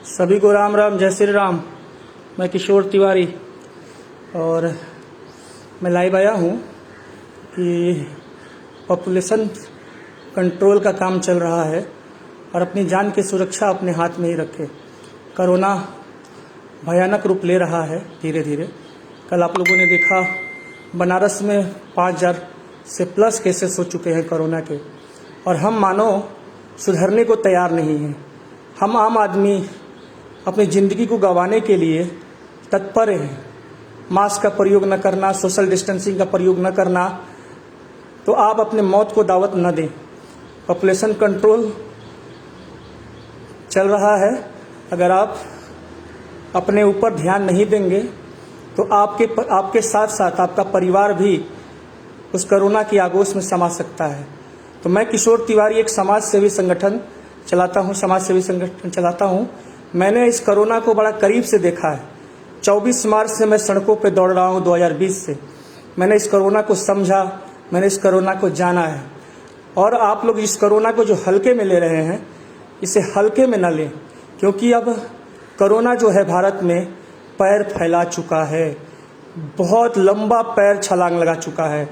सभी को राम राम, जय श्री राम। मैं किशोर तिवारी और मैं लाइव आया हूँ कि पॉपुलेशन कंट्रोल का काम चल रहा है और अपनी जान की सुरक्षा अपने हाथ में ही रखें। कोरोना भयानक रूप ले रहा है धीरे धीरे। कल आप लोगों ने देखा बनारस में 5000 से प्लस केसेस हो चुके हैं कोरोना के, और हम मानव सुधरने को तैयार नहीं हैं। हम आम आदमी अपनी ज़िंदगी को गंवाने के लिए तत्पर हैं। मास्क का प्रयोग न करना, सोशल डिस्टेंसिंग का प्रयोग न करना, तो आप अपने मौत को दावत न दें। पॉपुलेशन कंट्रोल चल रहा है। अगर आप अपने ऊपर ध्यान नहीं देंगे तो आपके साथ साथ आपका परिवार भी उस कोरोना की आगोश में समा सकता है। तो मैं किशोर तिवारी एक समाज सेवी संगठन चलाता हूँ। मैंने इस कोरोना को बड़ा करीब से देखा है। 24 मार्च से मैं सड़कों पे दौड़ रहा हूँ 2020 से। मैंने इस कोरोना को समझा, मैंने इस कोरोना को जाना है। और आप लोग इस कोरोना को जो हल्के में ले रहे हैं, इसे हल्के में न लें, क्योंकि अब कोरोना जो है भारत में पैर फैला चुका है। बहुत लंबा पैर छलांग लगा चुका है।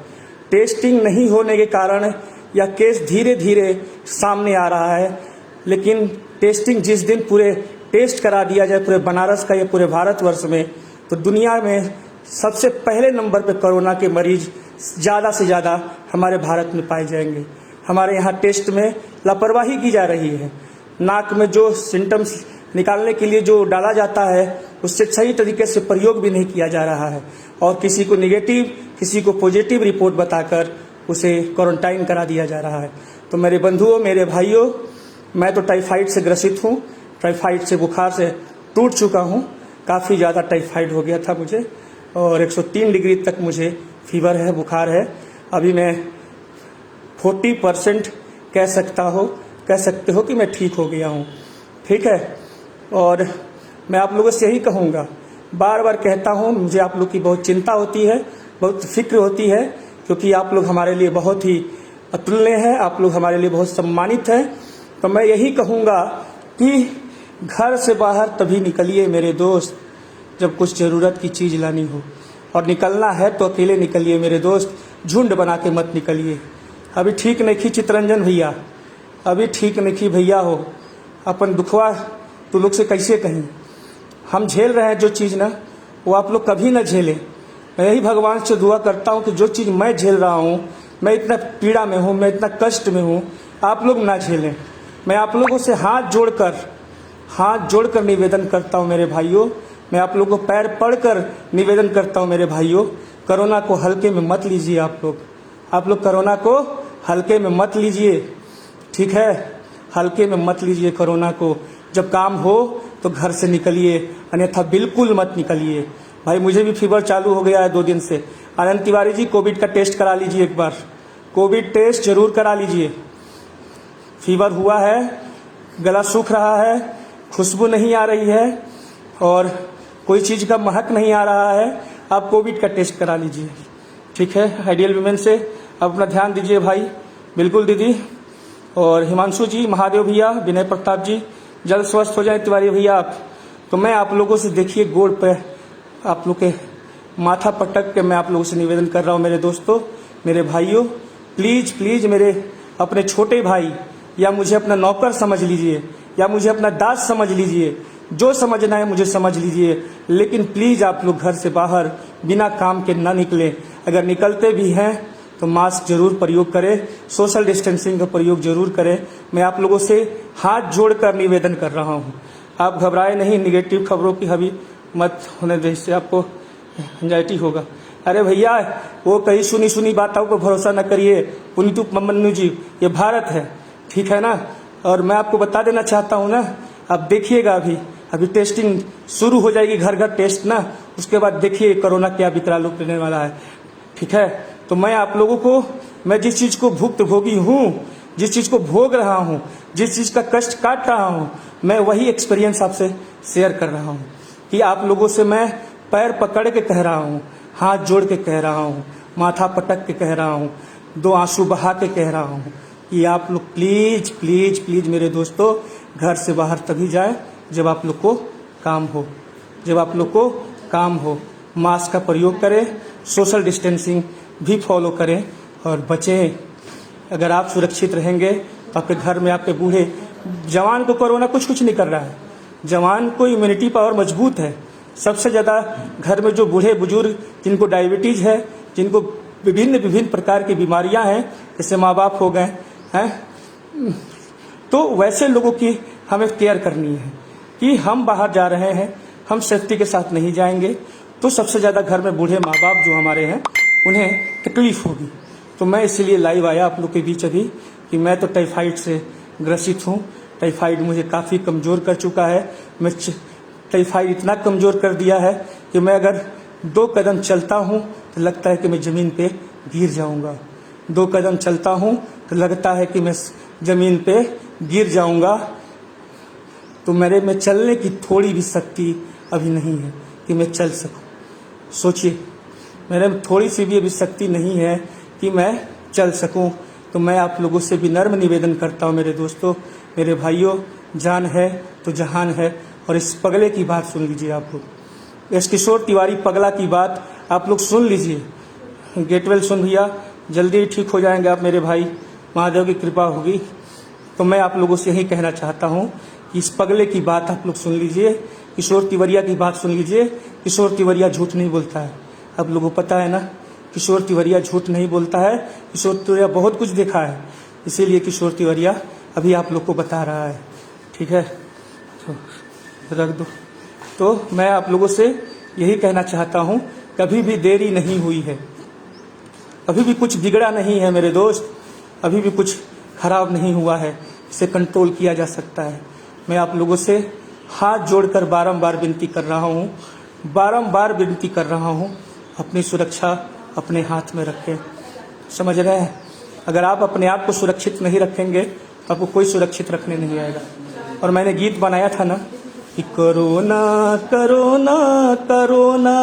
टेस्टिंग नहीं होने के कारण यह केस धीरे धीरे सामने आ रहा है, लेकिन टेस्टिंग जिस दिन पूरे टेस्ट करा दिया जाए पूरे बनारस का या पूरे भारतवर्ष में, तो दुनिया में सबसे पहले नंबर पे कोरोना के मरीज ज़्यादा से ज़्यादा हमारे भारत में पाए जाएंगे। हमारे यहाँ टेस्ट में लापरवाही की जा रही है। नाक में जो सिम्टम्स निकालने के लिए जो डाला जाता है, उससे सही तरीके से प्रयोग भी नहीं किया जा रहा है, और किसी को नेगेटिव किसी को पॉजिटिव रिपोर्ट बताकर उसे क्वारंटाइन करा दिया जा रहा है। तो मेरे बंधुओं, मेरे भाइयों, मैं तो टाइफाइड से ग्रसित हूँ। टाइफाइड से बुखार से टूट चुका हूँ। काफ़ी ज़्यादा टाइफाइड हो गया था मुझे, और 103 डिग्री तक मुझे फीवर है, बुखार है। अभी मैं 40% कह सकते हो कि मैं ठीक हो गया हूँ। ठीक है, और मैं आप लोगों से यही कहूँगा, बार बार कहता हूँ, मुझे आप लोग की बहुत चिंता होती है, बहुत फिक्र होती है, क्योंकि आप लोग हमारे लिए बहुत ही अतुल्य हैं, आप लोग हमारे लिए बहुत सम्मानित हैं। तो मैं यही कहूँगा कि घर से बाहर तभी निकलिए मेरे दोस्त जब कुछ ज़रूरत की चीज़ लानी हो, और निकलना है तो अकेले निकलिए मेरे दोस्त, झुंड बना के मत निकलिए। अभी ठीक नहीं खी चितरंजन भैया, अभी ठीक नहीं खी भैया हो। अपन दुखवा तो लोग से कैसे कहें। हम झेल रहे हैं जो चीज़ ना, वो आप लोग कभी ना झेलें। मैं यही भगवान से दुआ करता हूँ कि जो चीज़ मैं झेल रहा हूँ, मैं इतना पीड़ा में हूँ, मैं इतना कष्ट में हूँ, आप लोग ना झेलें। मैं आप लोगों से हाथ जोड़कर निवेदन करता हूँ मेरे भाइयों। मैं आप लोगों को पैर पड़कर निवेदन करता हूँ मेरे भाइयों, कोरोना को हल्के में मत लीजिए। आप लोग कोरोना को हल्के में मत लीजिए, ठीक है? हल्के में मत लीजिए कोरोना को। जब काम हो तो घर से निकलिए, अन्यथा बिल्कुल मत निकलिए। भाई मुझे भी फीवर चालू हो गया है 2 दिन से। आनंद तिवारी जी, कोविड का टेस्ट करा लीजिए एक बार, कोविड टेस्ट जरूर करा लीजिए। फीवर हुआ है, गला सूख रहा है, खुशबू नहीं आ रही है, और कोई चीज़ का महक नहीं आ रहा है, आप कोविड का टेस्ट करा लीजिए, ठीक है? आइडियल वुमेन से अपना ध्यान दीजिए भाई। बिल्कुल दीदी, और हिमांशु जी, महादेव भैया, विनय प्रताप जी, जल्द स्वस्थ हो जाए तिवारी भैया आप। तो मैं आप लोगों से देखिए गोड़ पे आप लोग के माथा पटक के मैं आप लोगों से निवेदन कर रहा हूँ मेरे दोस्तों, मेरे भाइयों, प्लीज़ प्लीज़ मेरे अपने छोटे भाई, या मुझे अपना नौकर समझ लीजिए, या मुझे अपना दास समझ लीजिए, जो समझना है मुझे समझ लीजिए, लेकिन प्लीज़ आप लोग घर से बाहर बिना काम के ना निकलें। अगर निकलते भी हैं तो मास्क जरूर प्रयोग करें, सोशल डिस्टेंसिंग का प्रयोग जरूर करें। मैं आप लोगों से हाथ जोड़कर निवेदन कर रहा हूँ। आप घबराए नहीं, निगेटिव खबरों की हावी मत होने दें, इससे आपको एंजाइटी होगा। अरे भैया, वो कहीं सुनी बातों पर भरोसा न करिए। पुनीतु मन्नू जी, ये भारत है, ठीक है ना? और मैं आपको बता देना चाहता हूँ ना, आप देखिएगा अभी टेस्टिंग शुरू हो जाएगी, घर घर टेस्ट ना, उसके बाद देखिए कोरोना क्या विकराल रूप लेने वाला है, ठीक है? तो मैं आप लोगों को, मैं जिस चीज़ को भुक्तभोगी हूँ, जिस चीज़ को भोग रहा हूँ, जिस चीज़ का कष्ट काट रहा हूँ, मैं वही एक्सपीरियंस आपसे शेयर कर रहा हूँ कि आप लोगों से मैं पैर पकड़ के कह रहा हूँ, हाथ जोड़ के कह रहा हूँ, माथा पटक के कह रहा हूँ, 2 आंसू बहा के कह रहा हूँ कि आप लोग प्लीज़ प्लीज़ प्लीज़ मेरे दोस्तों, घर से बाहर तभी जाएं जब आप लोग को काम हो, जब आप लोग को काम हो। मास्क का प्रयोग करें, सोशल डिस्टेंसिंग भी फॉलो करें और बचें। अगर आप सुरक्षित रहेंगे तो आपके घर में आपके बूढ़े, जवान को कोरोना कुछ नहीं कर रहा है। जवान को इम्यूनिटी पावर मजबूत है। सबसे ज़्यादा घर में जो बूढ़े बुजुर्ग, जिनको डायबिटीज़ है, जिनको विभिन्न प्रकार की बीमारियां हैं, जैसे माँ बाप हो गए हैं, तो वैसे लोगों की हमें केयर करनी है कि हम बाहर जा रहे हैं, हम सेफ्टी के साथ नहीं जाएंगे तो सबसे ज़्यादा घर में बूढ़े माँ बाप जो हमारे हैं उन्हें तकलीफ होगी। तो मैं इसीलिए लाइव आया आप लोग के बीच अभी कि मैं तो टाइफाइड से ग्रसित हूँ। टाइफाइड मुझे काफ़ी कमज़ोर कर चुका है। मैं टाइफाइड इतना कमज़ोर कर दिया है कि मैं अगर 2 कदम चलता हूँ तो लगता है कि मैं ज़मीन पे गिर जाऊँगा। 2 कदम चलता हूँ तो लगता है कि मैं ज़मीन पे गिर जाऊँगा। तो मेरे में चलने की थोड़ी भी शक्ति अभी नहीं है कि मैं चल सकूं। सोचिए, मेरे में थोड़ी सी भी अभी शक्ति नहीं है कि मैं चल सकूं। तो मैं आप लोगों से भी नर्म निवेदन करता हूं, मेरे दोस्तों, मेरे भाइयों, जान है तो जहान है। और इस पगले की बात सुन लीजिए आप लोग, इस किशोर तिवारी पगला की बात आप लोग सुन लीजिए। गेट वेल सुन भैया, जल्दी ठीक हो जाएंगे आप मेरे भाई, महादेव की कृपा होगी। तो मैं आप लोगों से यही कहना चाहता हूँ कि इस पगले की बात आप लोग सुन लीजिए, किशोर तिवारिया की बात सुन लीजिए। किशोर तिवारिया झूठ नहीं बोलता है, आप लोगों को पता है ना। किशोर तिवारिया झूठ नहीं बोलता है। किशोर तिवारिया बहुत कुछ देखा है, इसीलिए किशोर तिवारिया अभी आप लोग को बता रहा है। ठीक है, तो रख दो। तो मैं आप लोगों से यही कहना चाहता हूँ, कभी भी देरी नहीं हुई है, अभी भी कुछ बिगड़ा नहीं है मेरे दोस्त, अभी भी कुछ खराब नहीं हुआ है, इसे कंट्रोल किया जा सकता है। मैं आप लोगों से हाथ जोड़कर बारंबार विनती कर रहा हूँ, बारंबार विनती कर रहा हूँ, अपनी सुरक्षा अपने हाथ में रखें। समझ रहे हैं? अगर आप अपने आप को सुरक्षित नहीं रखेंगे तो आपको कोई सुरक्षित रखने नहीं आएगा। और मैंने गीत बनाया था ना कि कोरोना कोरोना कोरोना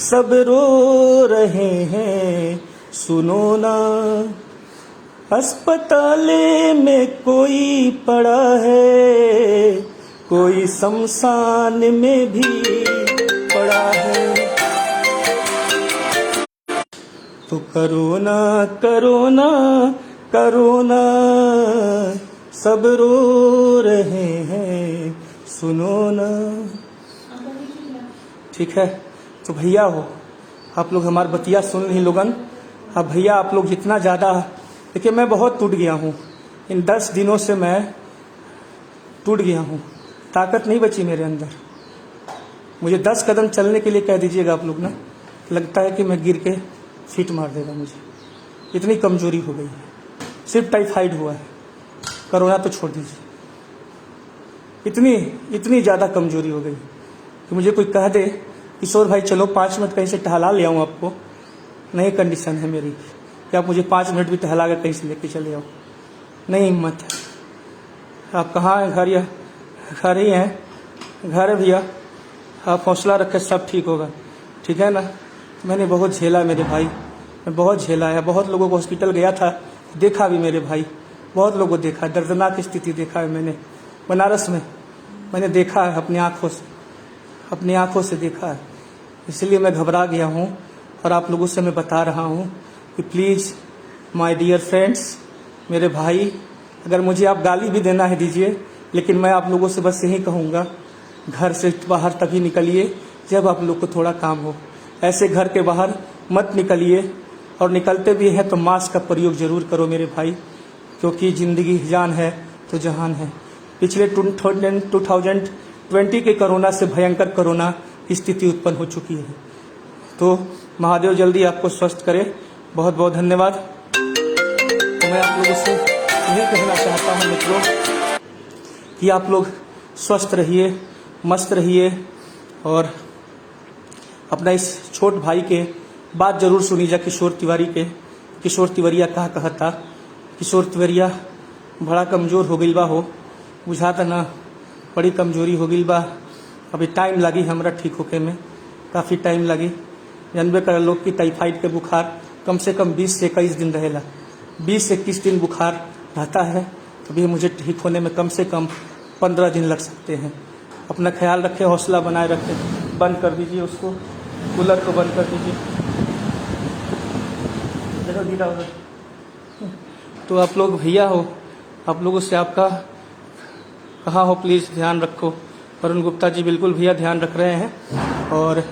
सब रो रहे हैं, सुनो ना, अस्पताल में कोई पड़ा है, कोई शमशान में भी पड़ा है। तो कोरोना कोरोना कोरोना सब रो रहे हैं, सुनो ना। ठीक है, तो भैया हो, आप लोग हमारी बतिया सुन ही लोगन। अब भैया आप लोग जितना ज़्यादा, देखिए मैं बहुत टूट गया हूँ, इन 10 दिनों से मैं टूट गया हूँ, ताकत नहीं बची मेरे अंदर। मुझे 10 कदम चलने के लिए कह दीजिएगा आप लोग ना, लगता है कि मैं गिर के फिट मार देगा मुझे, इतनी कमजोरी हो गई है। सिर्फ टाइफाइड हुआ है, कोरोना तो छोड़ दीजिए, इतनी ज़्यादा कमजोरी हो गई कि मुझे कोई कह दे किशोर भाई चलो 5 मिनट कहीं से टहला ले आऊँ आपको, नहीं कंडीशन है मेरी कि आप मुझे 5 मिनट भी टहला कर कहीं से लेके चले आओ, नहीं हिम्मत है। आप कहाँ हैं? घर या घर ही हैं? घर है भैया, आप हौसला रखें, सब ठीक होगा, ठीक है ना। मैंने बहुत झेला मेरे भाई, मैं बहुत झेला है, बहुत लोगों को हॉस्पिटल गया था, देखा भी मेरे भाई, बहुत लोगों को देखा, दर्दनाक स्थिति देखा है मैंने बनारस में, मैंने देखा है अपनी आँखों से देखा है। इसलिए मैं घबरा गया हूँ और आप लोगों से मैं बता रहा हूँ कि प्लीज़ माय डियर फ्रेंड्स, मेरे भाई, अगर मुझे आप गाली भी देना है दीजिए, लेकिन मैं आप लोगों से बस यही कहूँगा, घर से बाहर तभी निकलिए जब आप लोग को थोड़ा काम हो। ऐसे घर के बाहर मत निकलिए, और निकलते भी हैं तो मास्क का प्रयोग ज़रूर करो मेरे भाई, क्योंकि ज़िंदगी जान है तो जहान है। पिछले 2020 के कोरोना से भयंकर कोरोना की स्थिति उत्पन्न हो चुकी है। तो महादेव जल्दी आपको स्वस्थ करे। बहुत बहुत धन्यवाद। तो मैं आप लोगों से यही कहना चाहता हूँ मित्रों कि आप लोग स्वस्थ रहिए, मस्त रहिए, और अपना इस छोट भाई के बात जरूर सुनी जा किशोर तिवारी के। किशोर तिवारिया कहा कहता, किशोर तिवारिया बड़ा कमज़ोर हो गई बा, हो बुझाता ना, बड़ी कमजोरी हो गई बा। अभी टाइम लगी हमरा ठीक होके में, काफ़ी टाइम लगी। जानबे कर लोग की टाइफाइड के बुखार कम से कम 20 से 21 दिन रहेला, 20 से 21 दिन बुखार रहता है। तभी मुझे ठीक होने में कम से कम 15 दिन लग सकते हैं। अपना ख्याल रखें, हौसला बनाए रखें। बंद कर दीजिए उसको, कूलर को बंद कर दीजिए। देखो दीदा उधर। तो आप लोग भैया हो, आप लोगों से आपका कहा हो प्लीज़ ध्यान रखो। वरुण गुप्ता जी बिल्कुल भैया ध्यान रख रहे हैं। और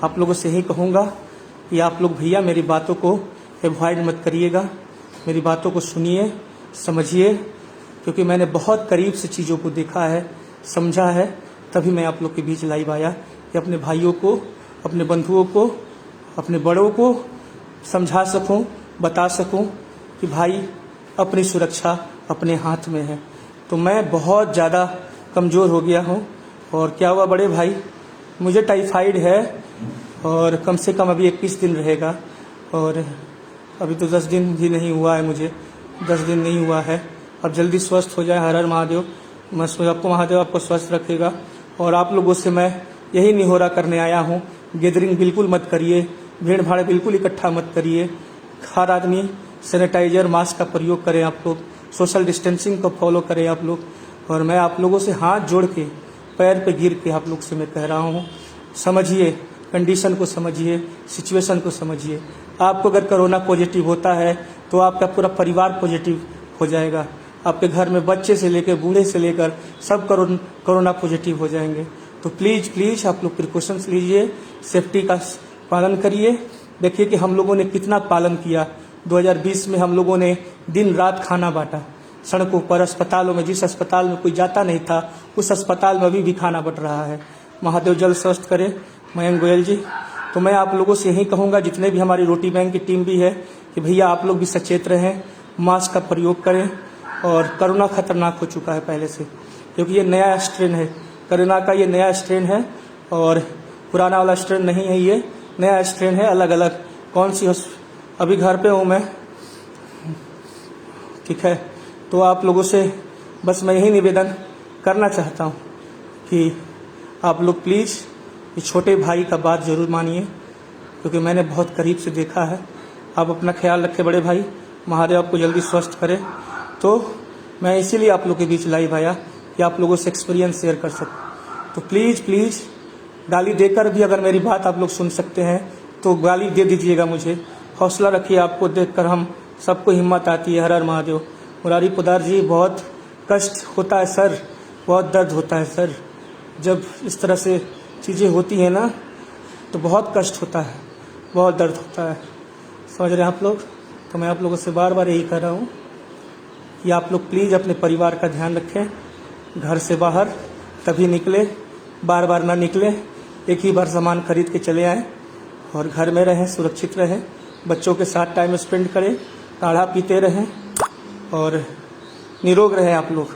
आप लोगों से यही कहूँगा कि आप लोग भैया मेरी बातों को अवॉइड मत करिएगा, मेरी बातों को सुनिए, समझिए, क्योंकि मैंने बहुत करीब से चीज़ों को देखा है, समझा है, तभी मैं आप लोग के बीच लाइव आया कि अपने भाइयों को, अपने बंधुओं को, अपने बड़ों को समझा सकूं, बता सकूं कि भाई अपनी सुरक्षा अपने हाथ में है। तो मैं बहुत ज़्यादा कमज़ोर हो गया हूं। और क्या हुआ बड़े भाई, मुझे टाइफाइड है और कम से कम अभी 21 दिन रहेगा। और अभी तो 10 दिन भी नहीं हुआ है, मुझे 10 दिन नहीं हुआ है। अब जल्दी स्वस्थ हो जाए। हर हर महादेव। मैं आपको महादेव आपको स्वस्थ रखेगा। और आप लोगों से मैं यही निहोरा करने आया हूँ, गैदरिंग बिल्कुल मत करिए, भीड़ भाड़ बिल्कुल इकट्ठा मत करिए। हर आदमी सैनिटाइजर मास्क का प्रयोग करें, आप लोग सोशल डिस्टेंसिंग को फॉलो करें आप लोग। और मैं आप लोगों से हाथ जोड़ के, पैर पे गिर के आप लोग से मैं कह रहा हूँ, समझिए, कंडीशन को समझिए, सिचुएशन को समझिए। आपको अगर कोरोना पॉजिटिव होता है तो आपका पूरा परिवार पॉजिटिव हो जाएगा। आपके घर में बच्चे से लेकर बूढ़े से लेकर सब कोरोना पॉजिटिव हो जाएंगे। तो प्लीज़ आप लोग प्रिकॉशंस लीजिए, सेफ्टी का पालन करिए। देखिए कि हम लोगों ने कितना पालन किया। 2020 में हम लोगों ने दिन रात खाना बांटा, सड़कों पर, अस्पतालों में। जिस अस्पताल में कोई जाता नहीं था उस अस्पताल में अभी भी खाना बंट रहा है। महादेव जल्द स्वस्थ करे मयंक गोयल जी। तो मैं आप लोगों से यही कहूँगा, जितने भी हमारी रोटी बैंक की टीम भी है, कि भैया आप लोग भी सचेत रहें, मास्क का प्रयोग करें। और कोरोना खतरनाक हो चुका है पहले से, क्योंकि ये नया स्ट्रेन है कोरोना का, ये नया स्ट्रेन है और पुराना वाला स्ट्रेन नहीं है, ये नया स्ट्रेन है। अलग अलग कौन सी, अभी घर पे हूँ मैं, ठीक है। तो आप लोगों से बस मैं यही निवेदन करना चाहता हूँ कि आप लोग प्लीज़ इस छोटे भाई का बात ज़रूर मानिए, क्योंकि मैंने बहुत करीब से देखा है। आप अपना ख्याल रखें बड़े भाई, महादेव आपको जल्दी स्वस्थ करे। तो मैं इसीलिए आप लोग के बीच लाइव आया कि आप लोगों से एक्सपीरियंस शेयर कर सकूं। तो प्लीज़ गाली देकर भी अगर मेरी बात आप लोग सुन सकते हैं तो गाली दे दीजिएगा मुझे। हौसला रखिए, आपको देखकर हम सबको हिम्मत आती है। हर हर महादेव। मुरारी पोदार जी, बहुत कष्ट होता है सर, बहुत दर्द होता है सर। जब इस तरह से चीज़ें होती हैं ना तो बहुत कष्ट होता है, बहुत दर्द होता है, समझ रहे हैं आप लोग। तो मैं आप लोगों से बार बार यही कह रहा हूँ कि आप लोग प्लीज़ अपने परिवार का ध्यान रखें। घर से बाहर तभी निकले, बार बार ना निकले, एक ही बार सामान खरीद के चले आएँ और घर में रहें, सुरक्षित रहें, बच्चों के साथ टाइम स्पेंड करें, काढ़ा पीते रहें और निरोग रहें आप लोग।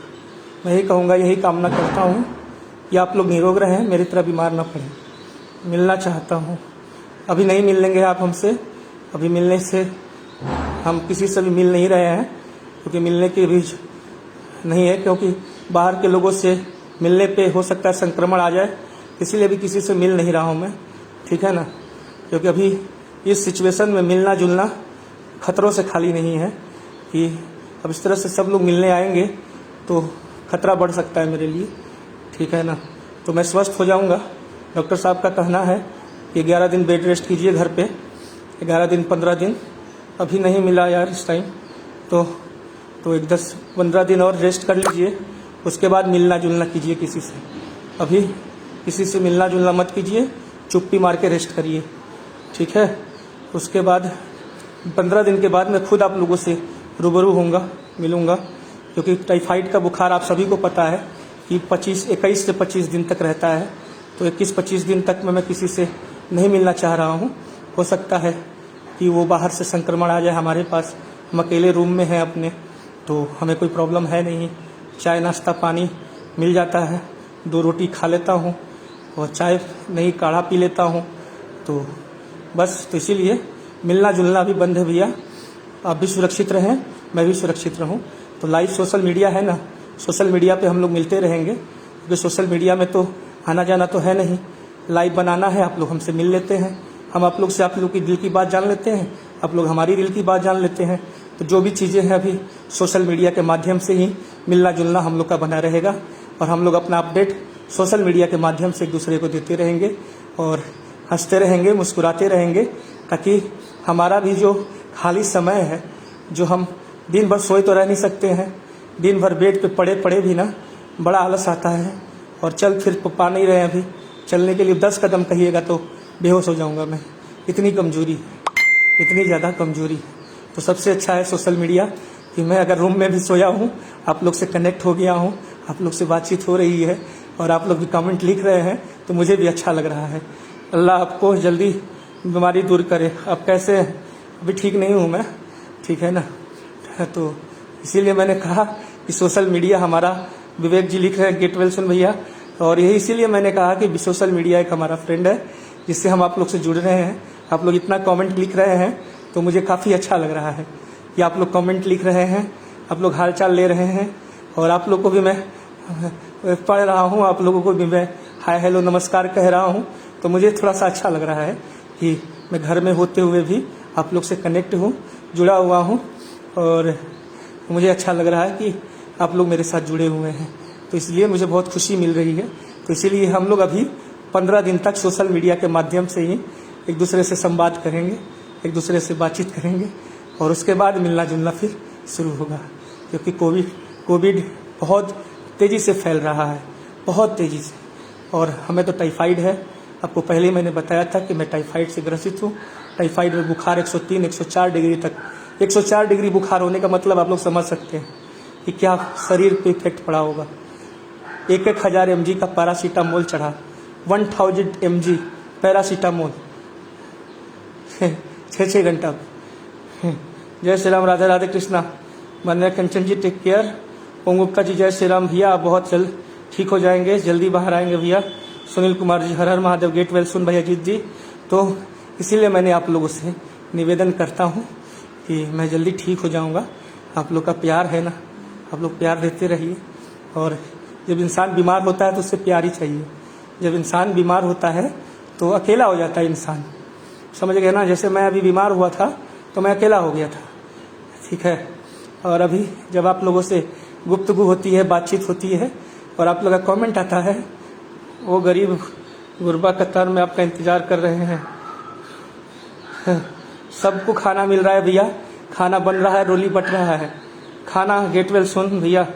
मैं यही कहूँगा, यही कामना करता हूँ कि आप लोग निरोग रहें, मेरी तरह बीमार ना पड़ें। मिलना चाहता हूँ, अभी नहीं मिल लेंगे आप हमसे, अभी मिलने से हम किसी से भी मिल नहीं रहे हैं, क्योंकि मिलने के भी नहीं है, क्योंकि बाहर के लोगों से मिलने पे हो सकता है संक्रमण आ जाए, इसीलिए भी किसी से मिल नहीं रहा हूँ मैं, ठीक है ना। क्योंकि अभी इस सिचुएशन में मिलना जुलना खतरों से खाली नहीं है कि अब इस तरह से सब लोग मिलने आएंगे तो खतरा बढ़ सकता है मेरे लिए, ठीक है ना। तो मैं स्वस्थ हो जाऊंगा। डॉक्टर साहब का कहना है कि 11 दिन बेड रेस्ट कीजिए घर पे, 11 दिन 15 दिन। अभी नहीं मिला यार इस टाइम, तो एक 10-15 दिन और रेस्ट कर लीजिए, उसके बाद मिलना जुलना कीजिए किसी से। अभी किसी से मिलना जुलना मत कीजिए, चुप्पी मार के रेस्ट करिए, ठीक है। उसके बाद 15 दिन के बाद मैं खुद आप लोगों से रूबरू होऊंगा, मिलूंगा, क्योंकि टाइफाइड का बुखार आप सभी को पता है कि 21 से 25 दिन तक रहता है। तो 21-25 दिन तक मैं किसी से नहीं मिलना चाह रहा हूँ। हो सकता है कि वो बाहर से संक्रमण आ जाए हमारे पास, हम अकेले रूम में हैं अपने, तो हमें कोई प्रॉब्लम है नहीं, चाय नाश्ता पानी मिल जाता है, 2 रोटी खा लेता हूँ और चाय नहीं काढ़ा पी लेता हूँ। तो बस, तो इसीलिए मिलना जुलना भी बंद है भैया। आप भी सुरक्षित रहें, मैं भी सुरक्षित रहूं। तो लाइव सोशल मीडिया है ना, सोशल मीडिया पे हम लोग मिलते रहेंगे, क्योंकि सोशल मीडिया में तो आना जाना तो है नहीं, लाइव बनाना है, आप लोग हमसे मिल लेते हैं, हम आप लोग से आप लोग की दिल की बात जान लेते हैं, आप लोग हमारी दिल की बात जान लेते हैं। तो जो भी चीज़ें हैं अभी सोशल मीडिया के माध्यम से ही मिलना जुलना हम लोग का बना रहेगा। और हम लोग अपना अपडेट सोशल मीडिया के माध्यम से एक दूसरे को देते रहेंगे और हंसते रहेंगे, मुस्कुराते रहेंगे, ताकि हमारा भी जो खाली समय है, जो हम दिन भर सोए तो रह नहीं सकते हैं, दिन भर बेड पे पड़े पड़े भी ना बड़ा आलस आता है और चल फिर पा नहीं रहे हैं। अभी चलने के लिए 10 कदम कहिएगा तो बेहोश हो जाऊंगा मैं, इतनी कमजोरी है, इतनी ज़्यादा कमजोरी है। तो सबसे अच्छा है सोशल मीडिया कि मैं अगर रूम में भी सोया हूँ, आप लोग से कनेक्ट हो गया हूँ, आप लोग से बातचीत हो रही है और आप लोग भी कमेंट लिख रहे हैं, तो मुझे भी अच्छा लग रहा है। अल्लाह आपको जल्दी बीमारी दूर करे। अब कैसे हैं? अभी ठीक नहीं हूँ मैं, ठीक है ना। तो इसीलिए मैंने कहा कि सोशल मीडिया हमारा, विवेक जी लिख रहे हैं गेट वेल सुन भैया, और यही इसीलिए मैंने कहा कि सोशल मीडिया एक हमारा फ्रेंड है जिससे हम आप लोग से जुड़ रहे हैं। आप लोग इतना कमेंट लिख रहे हैं तो मुझे काफ़ी अच्छा लग रहा है कि आप लोग कमेंट लिख रहे हैं, आप लोग हालचाल ले रहे हैं, और आप लोग को भी मैं पढ़ रहा हूँ, आप लोगों को भी मैं हाय हेलो नमस्कार कह रहा हूँ। तो मुझे थोड़ा सा अच्छा लग रहा है कि मैं घर में होते हुए भी आप लोग से कनेक्ट हूँ, जुड़ा हुआ हूँ, और मुझे अच्छा लग रहा है कि आप लोग मेरे साथ जुड़े हुए हैं। तो इसलिए मुझे बहुत खुशी मिल रही है। तो इसीलिए हम लोग अभी 15 दिन तक सोशल मीडिया के माध्यम से ही एक दूसरे से संवाद करेंगे, एक दूसरे से बातचीत करेंगे, और उसके बाद मिलना जुलना फिर शुरू होगा। क्योंकि कोविड बहुत तेज़ी से फैल रहा है, बहुत तेज़ी से, और हमें तो टाइफाइड है। आपको पहले ही मैंने बताया था कि मैं टाइफाइड से ग्रसित हूँ। टाइफाइड में बुखार 103, 104 डिग्री तक, 104 डिग्री बुखार होने का मतलब आप लोग समझ सकते हैं कि क्या शरीर पे इफेक्ट पड़ा होगा। 1000 mg का पैरासीटामोल चढ़ा, 1000 mg पैरासीटामोल 6 घंटा। जय श्री राम, राधे राधे कृष्णा। मान्य कंचन जी टेक केयर। ओम गुप्ता जी जय श्री राम भैया, आप बहुत जल्द ठीक हो जाएंगे, जल्दी बाहर आएंगे भैया। सुनील कुमार जी हर हर महादेव, गेट वेल सुन भैया जीत जी। तो इसीलिए मैंने आप लोगों से निवेदन करता हूँ कि मैं जल्दी ठीक हो जाऊँगा। आप लोग का प्यार है ना, आप लोग प्यार देते रहिए। और जब इंसान बीमार होता है तो उससे प्यार ही चाहिए। जब इंसान बीमार होता है तो अकेला हो जाता है इंसान, समझ गए ना। जैसे मैं अभी बीमार हुआ था तो मैं अकेला हो गया था, ठीक है। और अभी जब आप लोगों से गुफ्तगू होती है, बातचीत होती है, और आप लोग का कमेंट आता है, वो गरीब गुरबा कतार में आपका इंतज़ार कर रहे हैं। सबको खाना मिल रहा है भैया, खाना बन रहा है, रोली बट रहा है खाना। गेट वेल सुन भैया,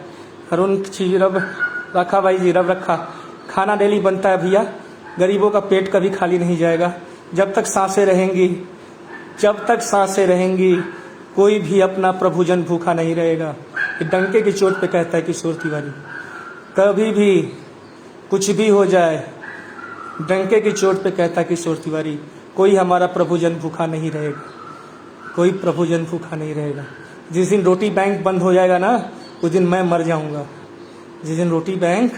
अरुण जी रब रखा भाई जी, रब रखा। खाना डेली बनता है भैया, गरीबों का पेट कभी खाली नहीं जाएगा। जब तक सांसें रहेंगी, जब तक सांसें रहेंगी, कोई भी अपना प्रभुजन भूखा नहीं रहेगा। ये डंके की चोट पे कहता है किशोर तिवारी। कभी भी कुछ भी हो जाए, डंके की चोट पे कहता है किशोर तिवारी, कोई हमारा प्रभुजन भूखा नहीं रहेगा, कोई प्रभुजन भूखा नहीं रहेगा। जिस दिन रोटी बैंक बंद हो जाएगा ना, उस दिन मैं मर जाऊंगा। जिस दिन रोटी बैंक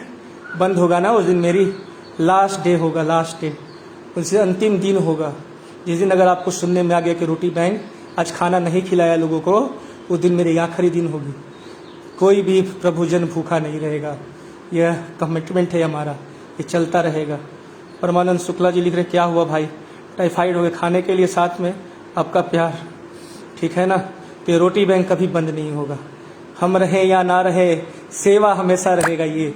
बंद होगा ना, उस दिन मेरी लास्ट डे होगा, लास्ट डे, उससे अंतिम दिन होगा। जिस दिन अगर आपको सुनने में आ गया कि रोटी बैंक आज खाना नहीं खिलाया लोगों को, उस दिन मेरी आखिरी दिन होगी। कोई भी प्रभुजन भूखा नहीं रहेगा, यह कमिटमेंट है हमारा, ये चलता रहेगा। परमानंद शुक्ला जी लिख रहे, क्या हुआ भाई, टाइफाइड हो गया, खाने के लिए साथ में आपका प्यार, ठीक है ना। तो ये रोटी बैंक कभी बंद नहीं होगा। हम रहे या ना रहे, सेवा हमेशा रहेगा। ये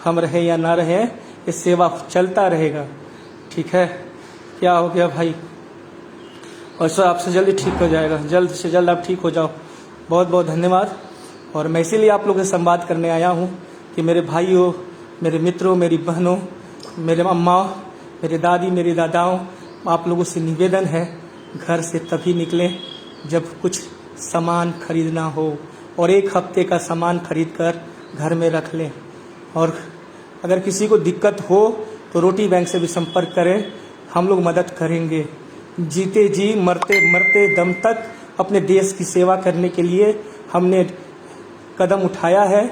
हम रहे या ना रहे, ये सेवा चलता रहेगा, ठीक है। क्या हो गया भाई, और सर आपसे जल्दी ठीक हो जाएगा, जल्द से जल्द आप ठीक हो जाओ। बहुत बहुत धन्यवाद। और मैं इसीलिए आप लोगों से संवाद करने आया हूँ कि मेरे भाइयों, मेरे मित्रों, मेरी बहनों, मेरे अम्मा, मेरे दादी, मेरे दादाओं, आप लोगों से निवेदन है, घर से तभी निकलें जब कुछ सामान खरीदना हो, और 1 हफ्ते का सामान खरीद कर घर में रख लें। और अगर किसी को दिक्कत हो तो रोटी बैंक से भी संपर्क करें, हम लोग मदद करेंगे। जीते जी मरते मरते दम तक अपने देश की सेवा करने के लिए हमने कदम उठाया है।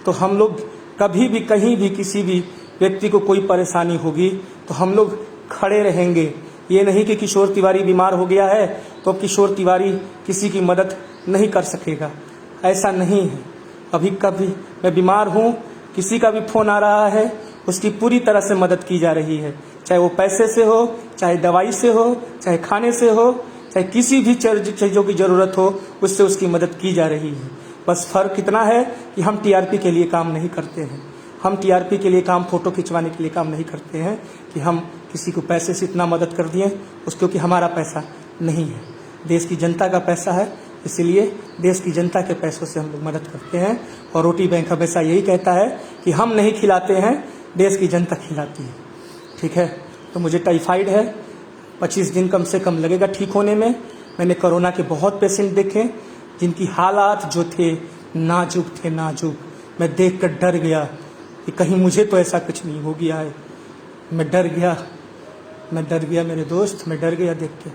तो हम लोग कभी भी कहीं भी किसी भी व्यक्ति को कोई परेशानी होगी तो हम लोग खड़े रहेंगे। ये नहीं कि किशोर तिवारी बीमार हो गया है तो किशोर तिवारी किसी की मदद नहीं कर सकेगा, ऐसा नहीं है। अभी कभी मैं बीमार हूँ, किसी का भी फोन आ रहा है, उसकी पूरी तरह से मदद की जा रही है, चाहे वो पैसे से हो, चाहे दवाई से हो, चाहे खाने से हो, चाहे किसी भी चीज़ों की ज़रूरत हो, उससे उसकी मदद की जा रही है। बस फ़र्क इतना है कि हम टीआरपी के लिए काम नहीं करते हैं, हम टीआरपी के लिए काम, फोटो खिंचवाने के लिए काम नहीं करते हैं कि हम किसी को पैसे से इतना मदद कर दिए उस, क्योंकि हमारा पैसा नहीं है, देश की जनता का पैसा है। इसीलिए देश की जनता के पैसों से हम लोग मदद करते हैं। और रोटी बैंक हमेशा यही कहता है कि हम नहीं खिलाते हैं, देश की जनता खिलाती है। ठीक है, तो मुझे टाइफाइड है, 25 दिन कम से कम लगेगा ठीक होने में। मैंने कोरोना के बहुत पेशेंट देखे जिनकी हालात जो थे नाजुक थे, नाजुक। मैं देख कर डर गया कि कहीं मुझे तो ऐसा कुछ नहीं हो गया है। मैं डर गया मेरे दोस्त, मैं डर गया देख के,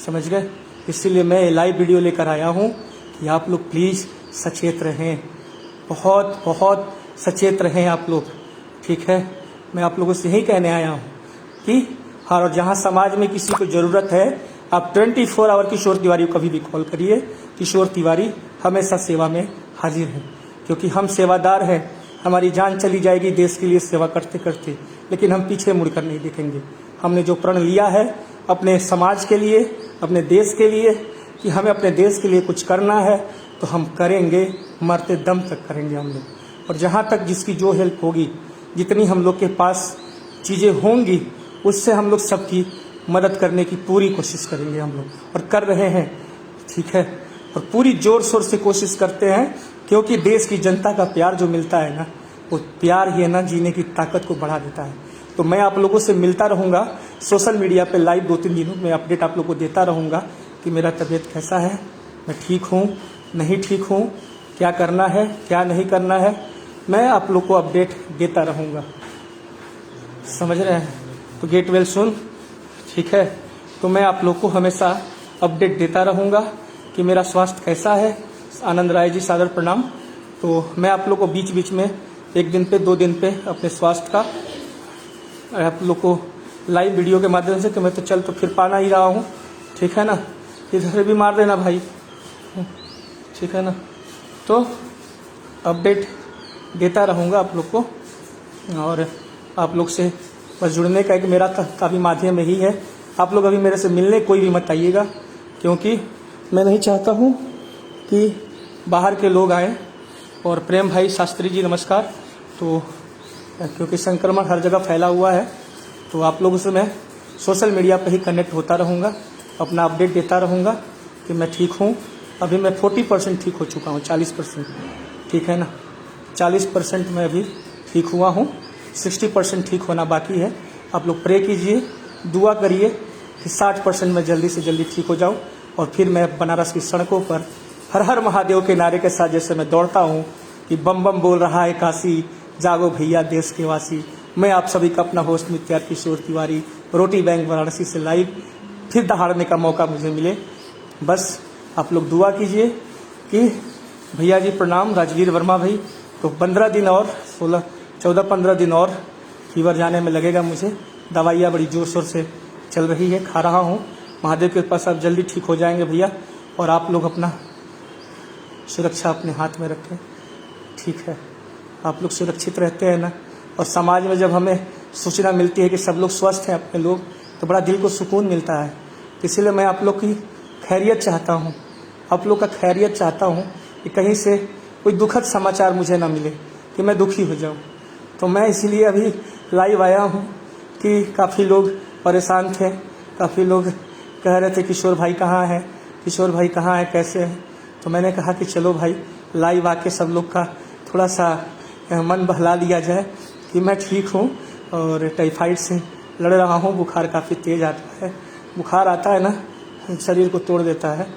समझ गए। इसीलिए मैं लाइव वीडियो लेकर आया हूँ कि आप लोग प्लीज़ सचेत रहें, बहुत बहुत सचेत रहें आप लोग। ठीक है, मैं आप लोगों से यही कहने आया हूँ कि हाँ, और जहाँ समाज में किसी को ज़रूरत है, आप 24 आवर किशोर तिवारी को कभी भी कॉल करिए। किशोर तिवारी हमेशा सेवा में हाजिर है, क्योंकि हम सेवादार हैं। हमारी जान चली जाएगी देश के लिए सेवा करते करते, लेकिन हम पीछे मुड़कर नहीं देखेंगे। हमने जो प्रण लिया है अपने समाज के लिए, अपने देश के लिए, कि हमें अपने देश के लिए कुछ करना है, तो हम करेंगे, मरते दम तक करेंगे हम लोग। और जहाँ तक जिसकी जो हेल्प होगी, जितनी हम लोग के पास चीज़ें होंगी, उससे हम लोग सबकी मदद करने की पूरी कोशिश करेंगे हम लोग, और कर रहे हैं। ठीक है, और पूरी जोर शोर से कोशिश करते हैं, क्योंकि देश की जनता का प्यार जो मिलता है ना, वो प्यार ही है ना जीने की ताकत को बढ़ा देता है। तो मैं आप लोगों से मिलता रहूँगा सोशल मीडिया पे लाइव, 2-3 दिनों में अपडेट आप लोगों को देता रहूँगा कि मेरा तबीयत कैसा है, मैं ठीक हूँ नहीं ठीक हूँ, क्या करना है क्या नहीं करना है, मैं आप लोग को अपडेट देता रहूँगा। समझ रहे हैं? तो गेट वेल सुन। ठीक है, तो मैं आप लोग को हमेशा अपडेट देता रहूँगा कि मेरा स्वास्थ्य कैसा है। आनंद राय जी, सादर प्रणाम। तो मैं आप लोग को बीच बीच में 1 दिन पे 2 दिन पे अपने स्वास्थ्य का आप लोग को लाइव वीडियो के माध्यम से, कि मैं तो चल तो फिर पाना ही रहा हूँ। ठीक है ना, इधर भी मार देना भाई, ठीक है ना। तो अपडेट देता रहूँगा आप लोग को, और आप लोग से बस जुड़ने का एक मेरा काफ़ी माध्यम यही है। आप लोग अभी मेरे से मिलने कोई भी मत आइएगा, क्योंकि मैं नहीं चाहता हूँ कि बाहर के लोग आएँ। और प्रेम भाई शास्त्री जी नमस्कार। तो क्योंकि संक्रमण हर जगह फैला हुआ है, तो आप लोगों से मैं सोशल मीडिया पर ही कनेक्ट होता रहूँगा, अपना अपडेट देता रहूँगा कि मैं ठीक हूँ। अभी मैं 40% ठीक हो चुका हूँ, 40%, ठीक है ना, 40% मैं अभी ठीक हुआ हूँ, 60% ठीक होना बाकी है। आप लोग प्रे कीजिए, दुआ करिए कि 60% मैं जल्दी से जल्दी ठीक हो जाऊँ, और फिर मैं बनारस की सड़कों पर हर हर महादेव के नारे के साथ जैसे मैं दौड़ता हूँ कि बम बम बोल रहा है काशी, जागो भैया देश के वासी। मैं आप सभी का अपना होस्ट मित्र किशोर तिवारी, रोटी बैंक वाराणसी से लाइव फिर दहाड़ने का मौका मुझे मिले। बस आप लोग दुआ कीजिए कि भैया जी प्रणाम, राजवीर वर्मा भाई। तो 15 दिन और 14-15 दिन और फीवर जाने में लगेगा मुझे। दवाइयाँ बड़ी जोर शोर से चल रही है, खा रहा हूँ। महादेव के पास आप जल्दी ठीक हो जाएंगे भैया। और आप लोग अपना सुरक्षा अपने हाथ में रखें, ठीक है। आप लोग सुरक्षित रहते हैं ना। और समाज में जब हमें सूचना मिलती है कि सब लोग स्वस्थ हैं अपने लोग, तो बड़ा दिल को सुकून मिलता है। इसलिए मैं आप लोग की खैरियत चाहता हूँ, आप लोग का खैरियत चाहता हूँ कि कहीं से कोई दुखद समाचार मुझे ना मिले कि मैं दुखी हो जाऊँ। तो मैं इसीलिए अभी लाइव आया हूँ कि काफ़ी लोग परेशान थे, काफ़ी लोग कह रहे थे किशोर भाई कहाँ हैं, किशोर भाई कहाँ हैं, कैसे हैं। तो मैंने कहा कि चलो भाई लाइव आके सब लोग का थोड़ा सा मन बहला दिया जाए कि मैं ठीक हूँ और टाइफाइड से लड़ रहा हूँ। बुखार काफ़ी तेज़ आता है, बुखार आता है ना शरीर को तोड़ देता है,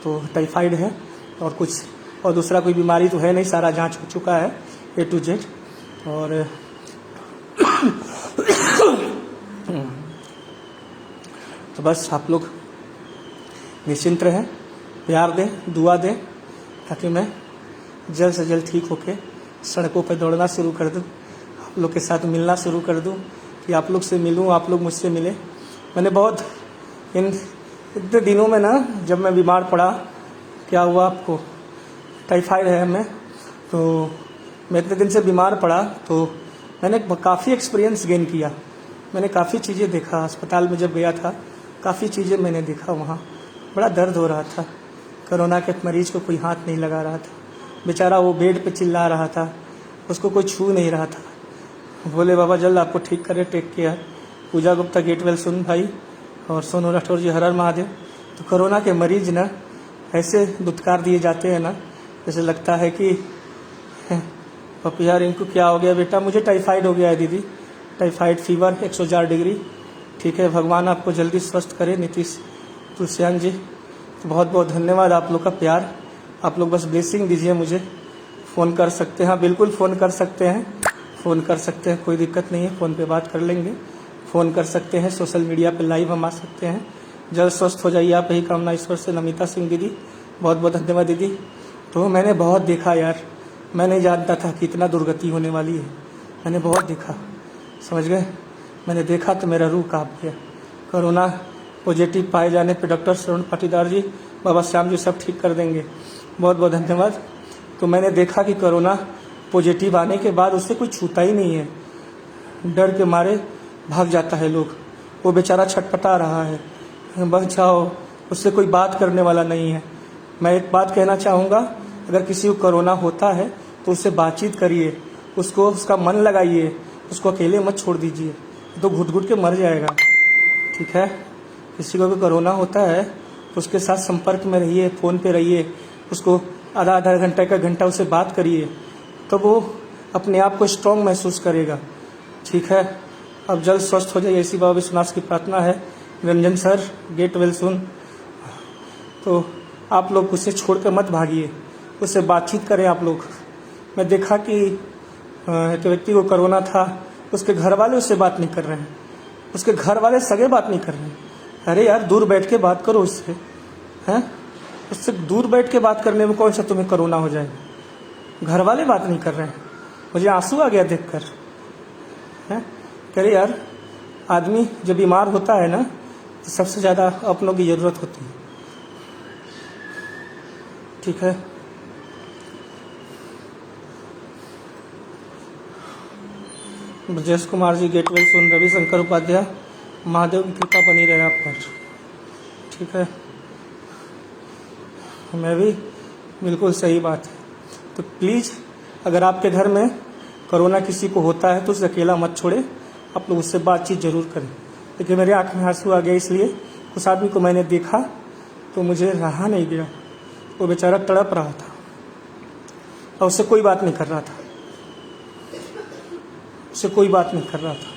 तो टाइफाइड है। और कुछ और दूसरा कोई बीमारी तो है नहीं, सारा जांच हो चुका है A to Z। और तो बस आप लोग निश्चिंत रहें, प्यार दें, दुआ दें, ताकि मैं जल्द से जल्द ठीक होके सड़कों पर दौड़ना शुरू कर दूं, आप लोग के साथ मिलना शुरू कर दूं, कि आप लोग से मिलूं, आप लोग मुझसे मिले। मैंने बहुत इतने दिनों में ना, जब मैं बीमार पड़ा, क्या हुआ आपको, टाइफाइड है हमें, तो मैं इतने दिन से बीमार पड़ा, तो मैंने काफ़ी एक्सपीरियंस गेन किया। मैंने काफ़ी चीज़ें देखा, अस्पताल में जब गया था काफ़ी चीज़ें मैंने देखा। वहाँ बड़ा दर्द हो रहा था, कोरोना के मरीज को कोई हाथ नहीं लगा रहा था, बेचारा वो बेड पे चिल्ला रहा था, उसको कोई छू नहीं रहा था। बोले बाबा जल्द आपको ठीक करे, टेक केयर। पूजा गुप्ता गेट वेल सुन भाई और सोनू राठौर जी हर हर महादेव। तो कोरोना के मरीज ना ऐसे दुत्कार दिए जाते हैं ना, जैसे लगता है कि पप्पी यार इनको क्या हो गया बेटा। मुझे टाइफाइड हो गया है दीदी, टाइफाइड फीवर 104 डिग्री। ठीक है, भगवान आपको जल्दी स्वस्थ करे। नीतीश तुलसियान जी, तो बहुत बहुत धन्यवाद आप लोग का प्यार। आप लोग बस ब्लेसिंग दीजिए मुझे। फ़ोन कर सकते हैं, हाँ बिल्कुल फ़ोन कर सकते हैं, फ़ोन कर सकते हैं, कोई दिक्कत नहीं है, फ़ोन पे बात कर लेंगे। फ़ोन कर सकते हैं, सोशल मीडिया पे लाइव हम आ सकते हैं। जल्द स्वस्थ हो जाइए आप, यही कामना ईश्वर से। नमिता सिंह दीदी, बहुत बहुत धन्यवाद दीदी। तो मैंने बहुत देखा यार, मैं नहीं जानता था कि इतना दुर्गति होने वाली है। मैंने बहुत देखा, समझ गए। मैंने देखा तो मेरा रूह काँप गया। कोरोना पॉजिटिव पाए जाने पे डॉक्टर श्रवण पाटीदार जी, बाबा श्याम जी सब ठीक कर देंगे। बहुत बहुत धन्यवाद। तो मैंने देखा कि कोरोना पॉजिटिव आने के बाद उससे कोई छूता ही नहीं है, डर के मारे भाग जाता है लोग। वो बेचारा छटपटा रहा है, बच जाओ, उससे कोई बात करने वाला नहीं है। मैं एक बात कहना चाहूँगा, अगर किसी को कोरोना होता है तो उससे बातचीत करिए, उसको उसका मन लगाइए, उसको अकेले मत छोड़ दीजिए, तो घुट घुट के मर जाएगा। ठीक है, किसी को भी कोरोना होता है तो उसके साथ संपर्क में रहिए, फ़ोन पे रहिए, उसको आधा घंटा एक घंटा उससे बात करिए, तो वो अपने आप को स्ट्रॉन्ग महसूस करेगा। ठीक है, अब जल्द स्वस्थ हो जाइए, ऐसी बाबा विश्वनाथ की प्रार्थना है। रंजन सर गेट वेल सुन। तो आप लोग उसे छोड़ कर मत भागिए, उससे बातचीत करें आप लोग। मैं देखा कि एक व्यक्ति को कोरोना था, उसके घर वाले उससे बात नहीं कर रहे हैं, उसके घर वाले सगे बात नहीं कर रहे हैं। अरे यार, दूर बैठ के बात करो उससे, हैं? उससे दूर बैठ के बात करने में कौन सा तुम्हें कोरोना हो जाएगा। घर वाले बात नहीं कर रहे हैं। मुझे आंसू आ गया देखकर, हैं? कह रहे यार, आदमी जब बीमार होता है ना तो सबसे ज़्यादा अपनों की ज़रूरत होती है। ठीक है, Brajesh Kumar ji get well soon. Ravishankar Upadhyay, Mahadev की कृपा बनी रहे आप पर। ठीक है, मैं भी बिल्कुल सही बात है। तो प्लीज़ अगर आपके घर में कोरोना किसी को होता है तो उसे अकेला मत छोड़े, आप लोग उससे बातचीत जरूर करें। लेकिन मेरे आँख में आंसू आ गया, इसलिए उस आदमी को मैंने देखा तो मुझे रहा नहीं गया। वो बेचारा तड़प रहा था और उससे कोई बात नहीं कर रहा था, उससे कोई बात नहीं कर रहा था।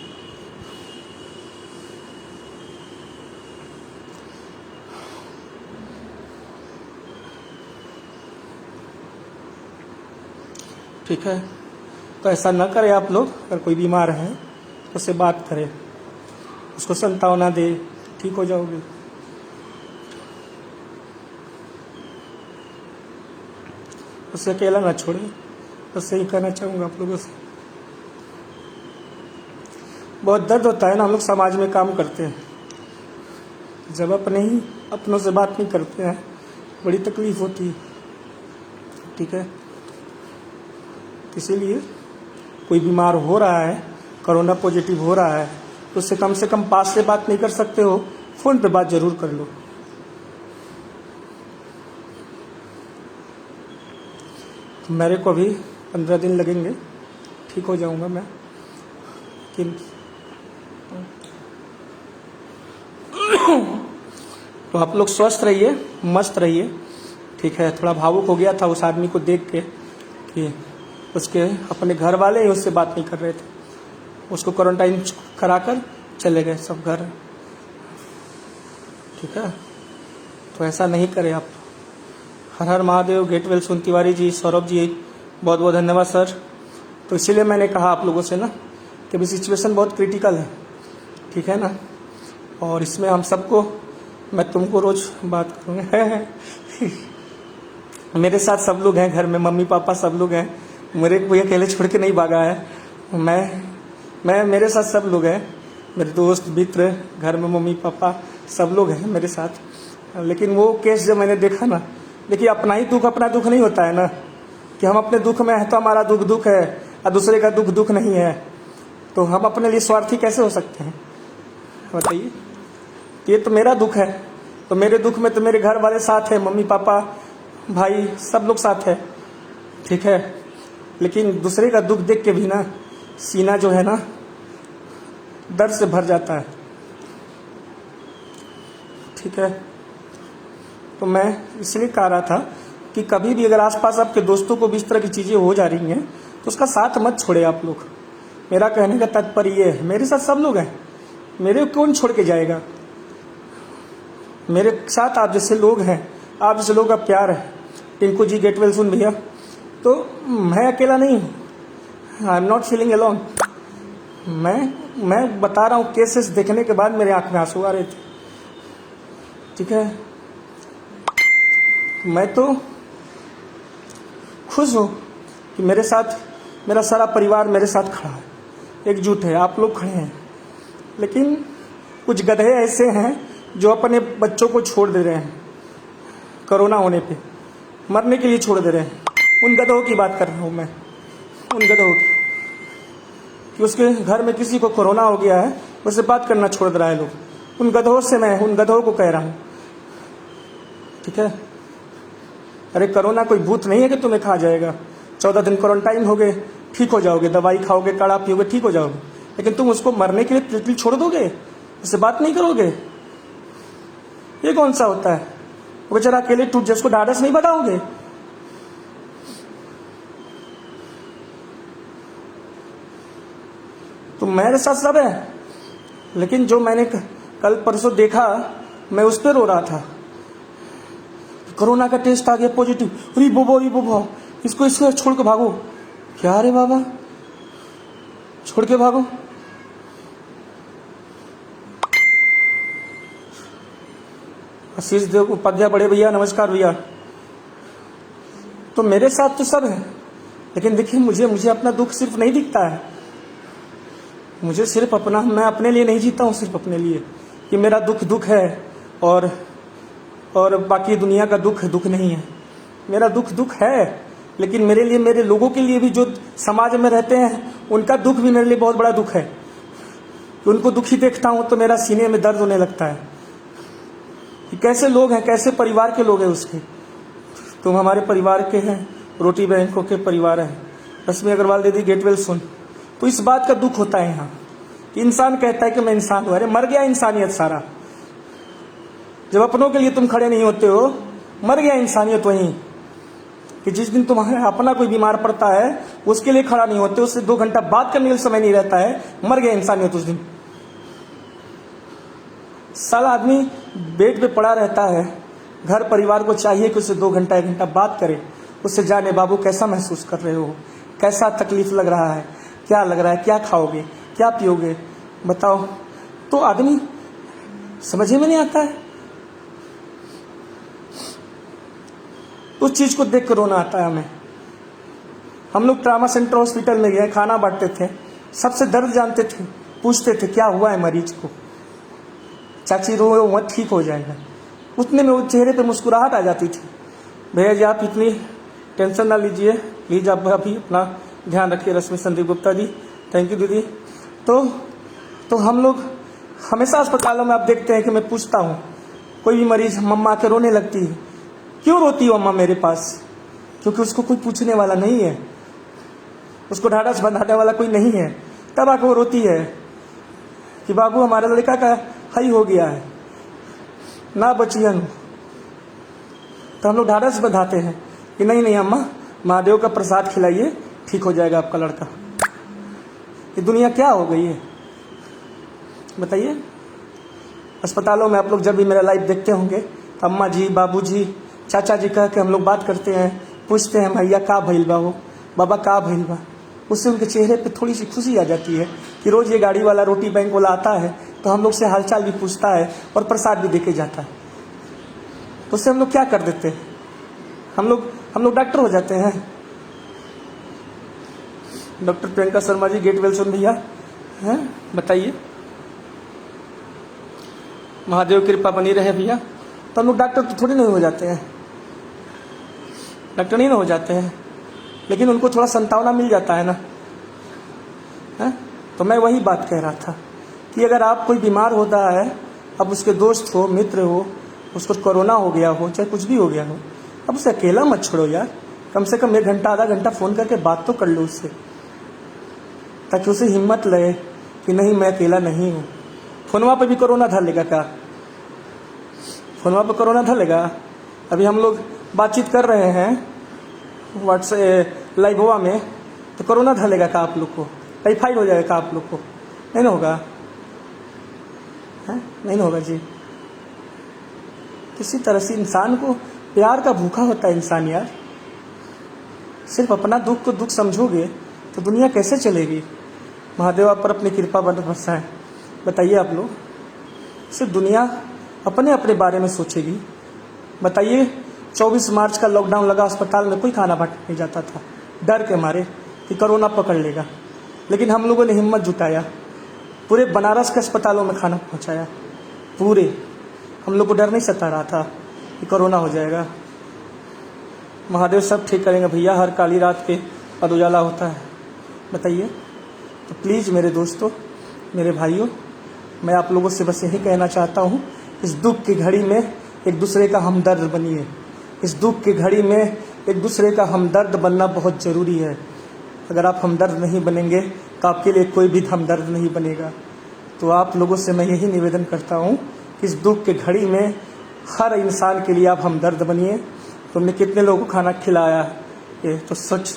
ठीक है, तो ऐसा न करें आप लोग। अगर कोई बीमार है तो उससे बात करें, उसको सांत्वना दे, ठीक हो जाओगे। उससे अकेला ना छोड़े, बस यही कहना चाहूँगा आप लोगों से। बहुत दर्द होता है ना, हम लोग समाज में काम करते हैं, जब अपनों से बात नहीं करते हैं, बड़ी तकलीफ होती है। ठीक है, इसीलिए कोई बीमार हो रहा है, कोरोना पॉजिटिव हो रहा है, तो उससे कम पास से बात नहीं कर सकते हो, फ़ोन पे बात जरूर कर लो। तो मेरे को भी 15 दिन लगेंगे, ठीक हो जाऊंगा मैं। लेकिन तो आप लोग स्वस्थ रहिए, मस्त रहिए। ठीक है, थोड़ा भावुक हो गया था उस आदमी को देख के कि उसके अपने घर वाले ही उससे बात नहीं कर रहे थे, उसको क्वारंटाइन कराकर चले गए सब घर। ठीक है, तो ऐसा नहीं करें आप। हर हर Mahadev. Get well soon Tiwari ji, Saurabh ji, बहुत बहुत धन्यवाद सर। तो इसीलिए मैंने कहा आप लोगों से ना कि अभी सिचुएशन बहुत क्रिटिकल है। ठीक है ना, और इसमें हम सबको, मैं तुमको रोज बात करूँगा मेरे साथ सब लोग हैं घर में, मम्मी पापा सब लोग हैं, मेरे कोई अकेले छोड़ के नहीं भागा है। मैं मेरे साथ सब लोग हैं, मेरे दोस्त मित्र, घर में मम्मी पापा सब लोग हैं मेरे साथ। लेकिन वो केस जब मैंने देखा ना, देखिए अपना ही दुख अपना दुख नहीं होता है ना, कि हम अपने दुख में है तो हमारा दुख दुख है और दूसरे का दुख दुख नहीं है, तो हम अपने लिए स्वार्थी कैसे हो सकते हैं बताइए। ये तो मेरा दुख है, तो मेरे दुख में तो मेरे घर वाले साथ है, मम्मी पापा भाई सब लोग साथ है। ठीक है, लेकिन दूसरे का दुख देख के भी ना सीना जो है ना दर्द से भर जाता है। ठीक है, तो मैं इसलिए कह रहा था कि कभी भी अगर आसपास आपके दोस्तों को भी इस तरह की चीज़ें हो जा रही हैं तो उसका साथ मत छोड़े आप लोग। मेरा कहने का तात्पर्य ये है, मेरे साथ सब लोग हैं, मेरे कौन छोड़ के जाएगा। मेरे साथ आप जैसे लोग हैं, आप जैसे लोगों का प्यार है। टिंकू जी गेट वेल सुन भैया, तो मैं अकेला नहीं हूँ, I am not feeling alone. मैं बता रहा हूँ, केसेस देखने के बाद मेरे आंख में आंसू आ रहे थे। ठीक है, मैं तो खुश हूँ कि मेरे साथ मेरा सारा परिवार मेरे साथ खड़ा है, एकजुट है, आप लोग खड़े हैं। लेकिन कुछ गधे ऐसे हैं जो अपने बच्चों को छोड़ दे रहे हैं, कोरोना होने पे मरने के लिए छोड़ दे रहे हैं। उन गधों की बात कर रहा हूँ मैं, उन गधों की, कि उसके घर में किसी को कोरोना हो गया है, उससे बात करना छोड़ दे रहा है लोग। उन गधों से मैं उन गधों को कह रहा हूँ। ठीक है, अरे कोरोना कोई भूत नहीं है कि तुम्हें खा जाएगा। 14 दिन क्वारंटाइन हो गए, ठीक हो जाओगे, दवाई खाओगे, काढ़ा पियोगे, ठीक हो जाओगे। लेकिन तुम उसको मरने के लिए प्लेटली छोड़ दोगे, उससे बात नहीं करोगे, ये कौन सा होता है। वो बेचारा अकेले टूट जाए, उसको ढाढ़स नहीं बताओगे। तो मेरे साथ सब है, लेकिन जो मैंने कल परसों देखा, मैं उस पर रो रहा था। कोरोना का टेस्ट आ गया पॉजिटिव, अरे बोबो इसको छोड़ के भागो। क्या रे बाबा, छोड़ के भागो। आशीष देव उपाध्याय बड़े भैया, नमस्कार भैया। तो मेरे साथ तो सब है, लेकिन देखिए मुझे अपना दुख सिर्फ नहीं दिखता है। मुझे सिर्फ अपना, मैं अपने लिए नहीं जीता हूँ, सिर्फ अपने लिए कि मेरा दुख है और बाकी दुनिया का दुख नहीं है। मेरा दुख है, लेकिन मेरे लिए, मेरे लोगों के लिए भी जो समाज में रहते हैं, उनका दुख भी मेरे लिए बहुत बड़ा दुख है। कि उनको दुखी देखता हूँ तो मेरा सीने में दर्द होने लगता है कि कैसे लोग हैं, कैसे परिवार के लोग हैं उसके। तुम हमारे परिवार के हैं, रोटी बैंकों के परिवार हैं। रश्मि अग्रवाल दीदी गेट वेल सुन। तो इस बात का दुख होता है यहाँ कि इंसान कहता है कि मैं इंसान हूँ। अरे मर गया इंसानियत सारा। जब अपनों के लिए तुम खड़े नहीं होते हो, मर गया इंसानियत वहीं। कि जिस दिन तुम्हारा अपना कोई बीमार पड़ता है, उसके लिए खड़ा नहीं होते, उससे 2 घंटा बात करने का समय नहीं रहता है, मर गया इंसानियत उस दिन। साला आदमी बेड पे पड़ा रहता है, घर परिवार को चाहिए कि उससे 2 घंटा 1 घंटा बात करे, उससे जाने बाबू कैसा महसूस कर रहे हो, कैसा तकलीफ लग रहा है, क्या लग रहा है, क्या खाओगे, क्या पियोगे, बताओ। तो आदमी समझ में नहीं आता है। उस चीज को देख कर रोना आता है हमें। हम लोग ट्रामा सेंटर हॉस्पिटल में गए, खाना बांटते थे, सबसे दर्द जानते थे, पूछते थे क्या हुआ है मरीज को। चाची रो मत, ठीक हो जाएगा। उतने में वो चेहरे पे मुस्कुराहट आ जाती थी। भैया जी आप इतनी टेंशन ना लीजिए, प्लीज आप अभी अपना ध्यान रखिए। रश्मि संदीप गुप्ता जी, थैंक यू दीदी। तो हम लोग हमेशा अस्पतालों में आप देखते हैं कि मैं पूछता हूँ, कोई भी मरीज मम्मा के रोने लगती है, क्यों रोती हो अम्मा मेरे पास? क्योंकि उसको कोई पूछने वाला नहीं है, उसको ढाढ़स बंधाने वाला कोई नहीं है। तब आकर वो रोती है कि बाबू हमारे लड़का का हई हो गया है, ना बचियन। तो हम लोग ढाढ़स बंधाते हैं कि नहीं अम्मा, महादेव का प्रसाद खिलाइए, ठीक हो जाएगा आपका लड़का। ये दुनिया क्या हो गई है बताइए। अस्पतालों में आप लोग जब भी मेरा लाइव देखते होंगे तो अम्मा जी, बाबू जी, चाचा जी कह के हम लोग बात करते हैं, पूछते हैं भैया का भइल बा हो, बाबा का भइल बा। उससे उनके चेहरे पे थोड़ी सी खुशी आ जाती है कि रोज ये गाड़ी वाला, रोटी बैंक वाला आता है तो हम लोग से हालचाल भी पूछता है और प्रसाद भी देके जाता है। तो उससे हम लोग क्या कर देते हैं, हम लोग डॉक्टर हो जाते हैं। Doctor Priyanka Sharma ji get well सुन भैया, हैं बताइए। महादेव कृपा बनी रहे भैया। तो हम लोग डॉक्टर तो थोड़ी नहीं हो जाते हैं, डॉक्टर नहीं ना हो जाते हैं, लेकिन उनको थोड़ा संतावना मिल जाता है ना, है? तो मैं वही बात कह रहा था कि अगर आप कोई बीमार होता है, अब उसके दोस्त हो, मित्र हो, उसको कोरोना हो गया हो, चाहे कुछ भी हो गया हो, अब उसे अकेला मत छोड़ो यार। कम से कम 1 घंटा आधा घंटा फ़ोन करके बात तो कर लो उससे, ताकि उसे हिम्मत लगे कि नहीं मैं अकेला नहीं हूँ। फोनवा पे भी कोरोना धर क्या? फोनवा पे कोरोना धर अभी हम लोग बातचीत कर रहे हैं व्हाट्सएप लाइववा में, तो कोरोना धर क्या आप लोग को? टाइफाइड हो जाएगा आप लोग को? नहीं ना होगा, है नहीं ना होगा जी। किसी तरह से इंसान को प्यार का भूखा होता है इंसान यार। सिर्फ अपना दुख को दुख समझोगे तो दुनिया कैसे चलेगी? महादेव आप पर अपनी कृपा बरसाए। बताइए आप लोग, सिर्फ दुनिया अपने अपने बारे में सोचेगी। बताइए 24 मार्च का लॉकडाउन लगा, अस्पताल में कोई खाना बांटने नहीं जाता था डर के मारे कि कोरोना पकड़ लेगा, लेकिन हम लोगों ने हिम्मत जुटाया, पूरे बनारस के अस्पतालों में खाना पहुंचाया। पूरे हम लोग को डर नहीं सता रहा था कि कोरोना हो जाएगा। महादेव सब ठीक करेंगे भैया, हर काली रात के बाद उजाला होता है। बताइए, तो प्लीज़ मेरे दोस्तों, मेरे भाइयों, मैं आप लोगों से बस यही कहना चाहता हूँ, इस दुख की घड़ी में एक दूसरे का हमदर्द बनिए। इस दुख की घड़ी में एक दूसरे का हमदर्द बनना बहुत ज़रूरी है। अगर आप हमदर्द नहीं बनेंगे तो आपके लिए कोई भी हमदर्द नहीं बनेगा। तो आप लोगों से मैं यही निवेदन करता हूँ कि इस दुख के घड़ी में हर इंसान के लिए आप हमदर्द बनिए। तुमने कितने लोगों को खाना खिलाया, ये तो सच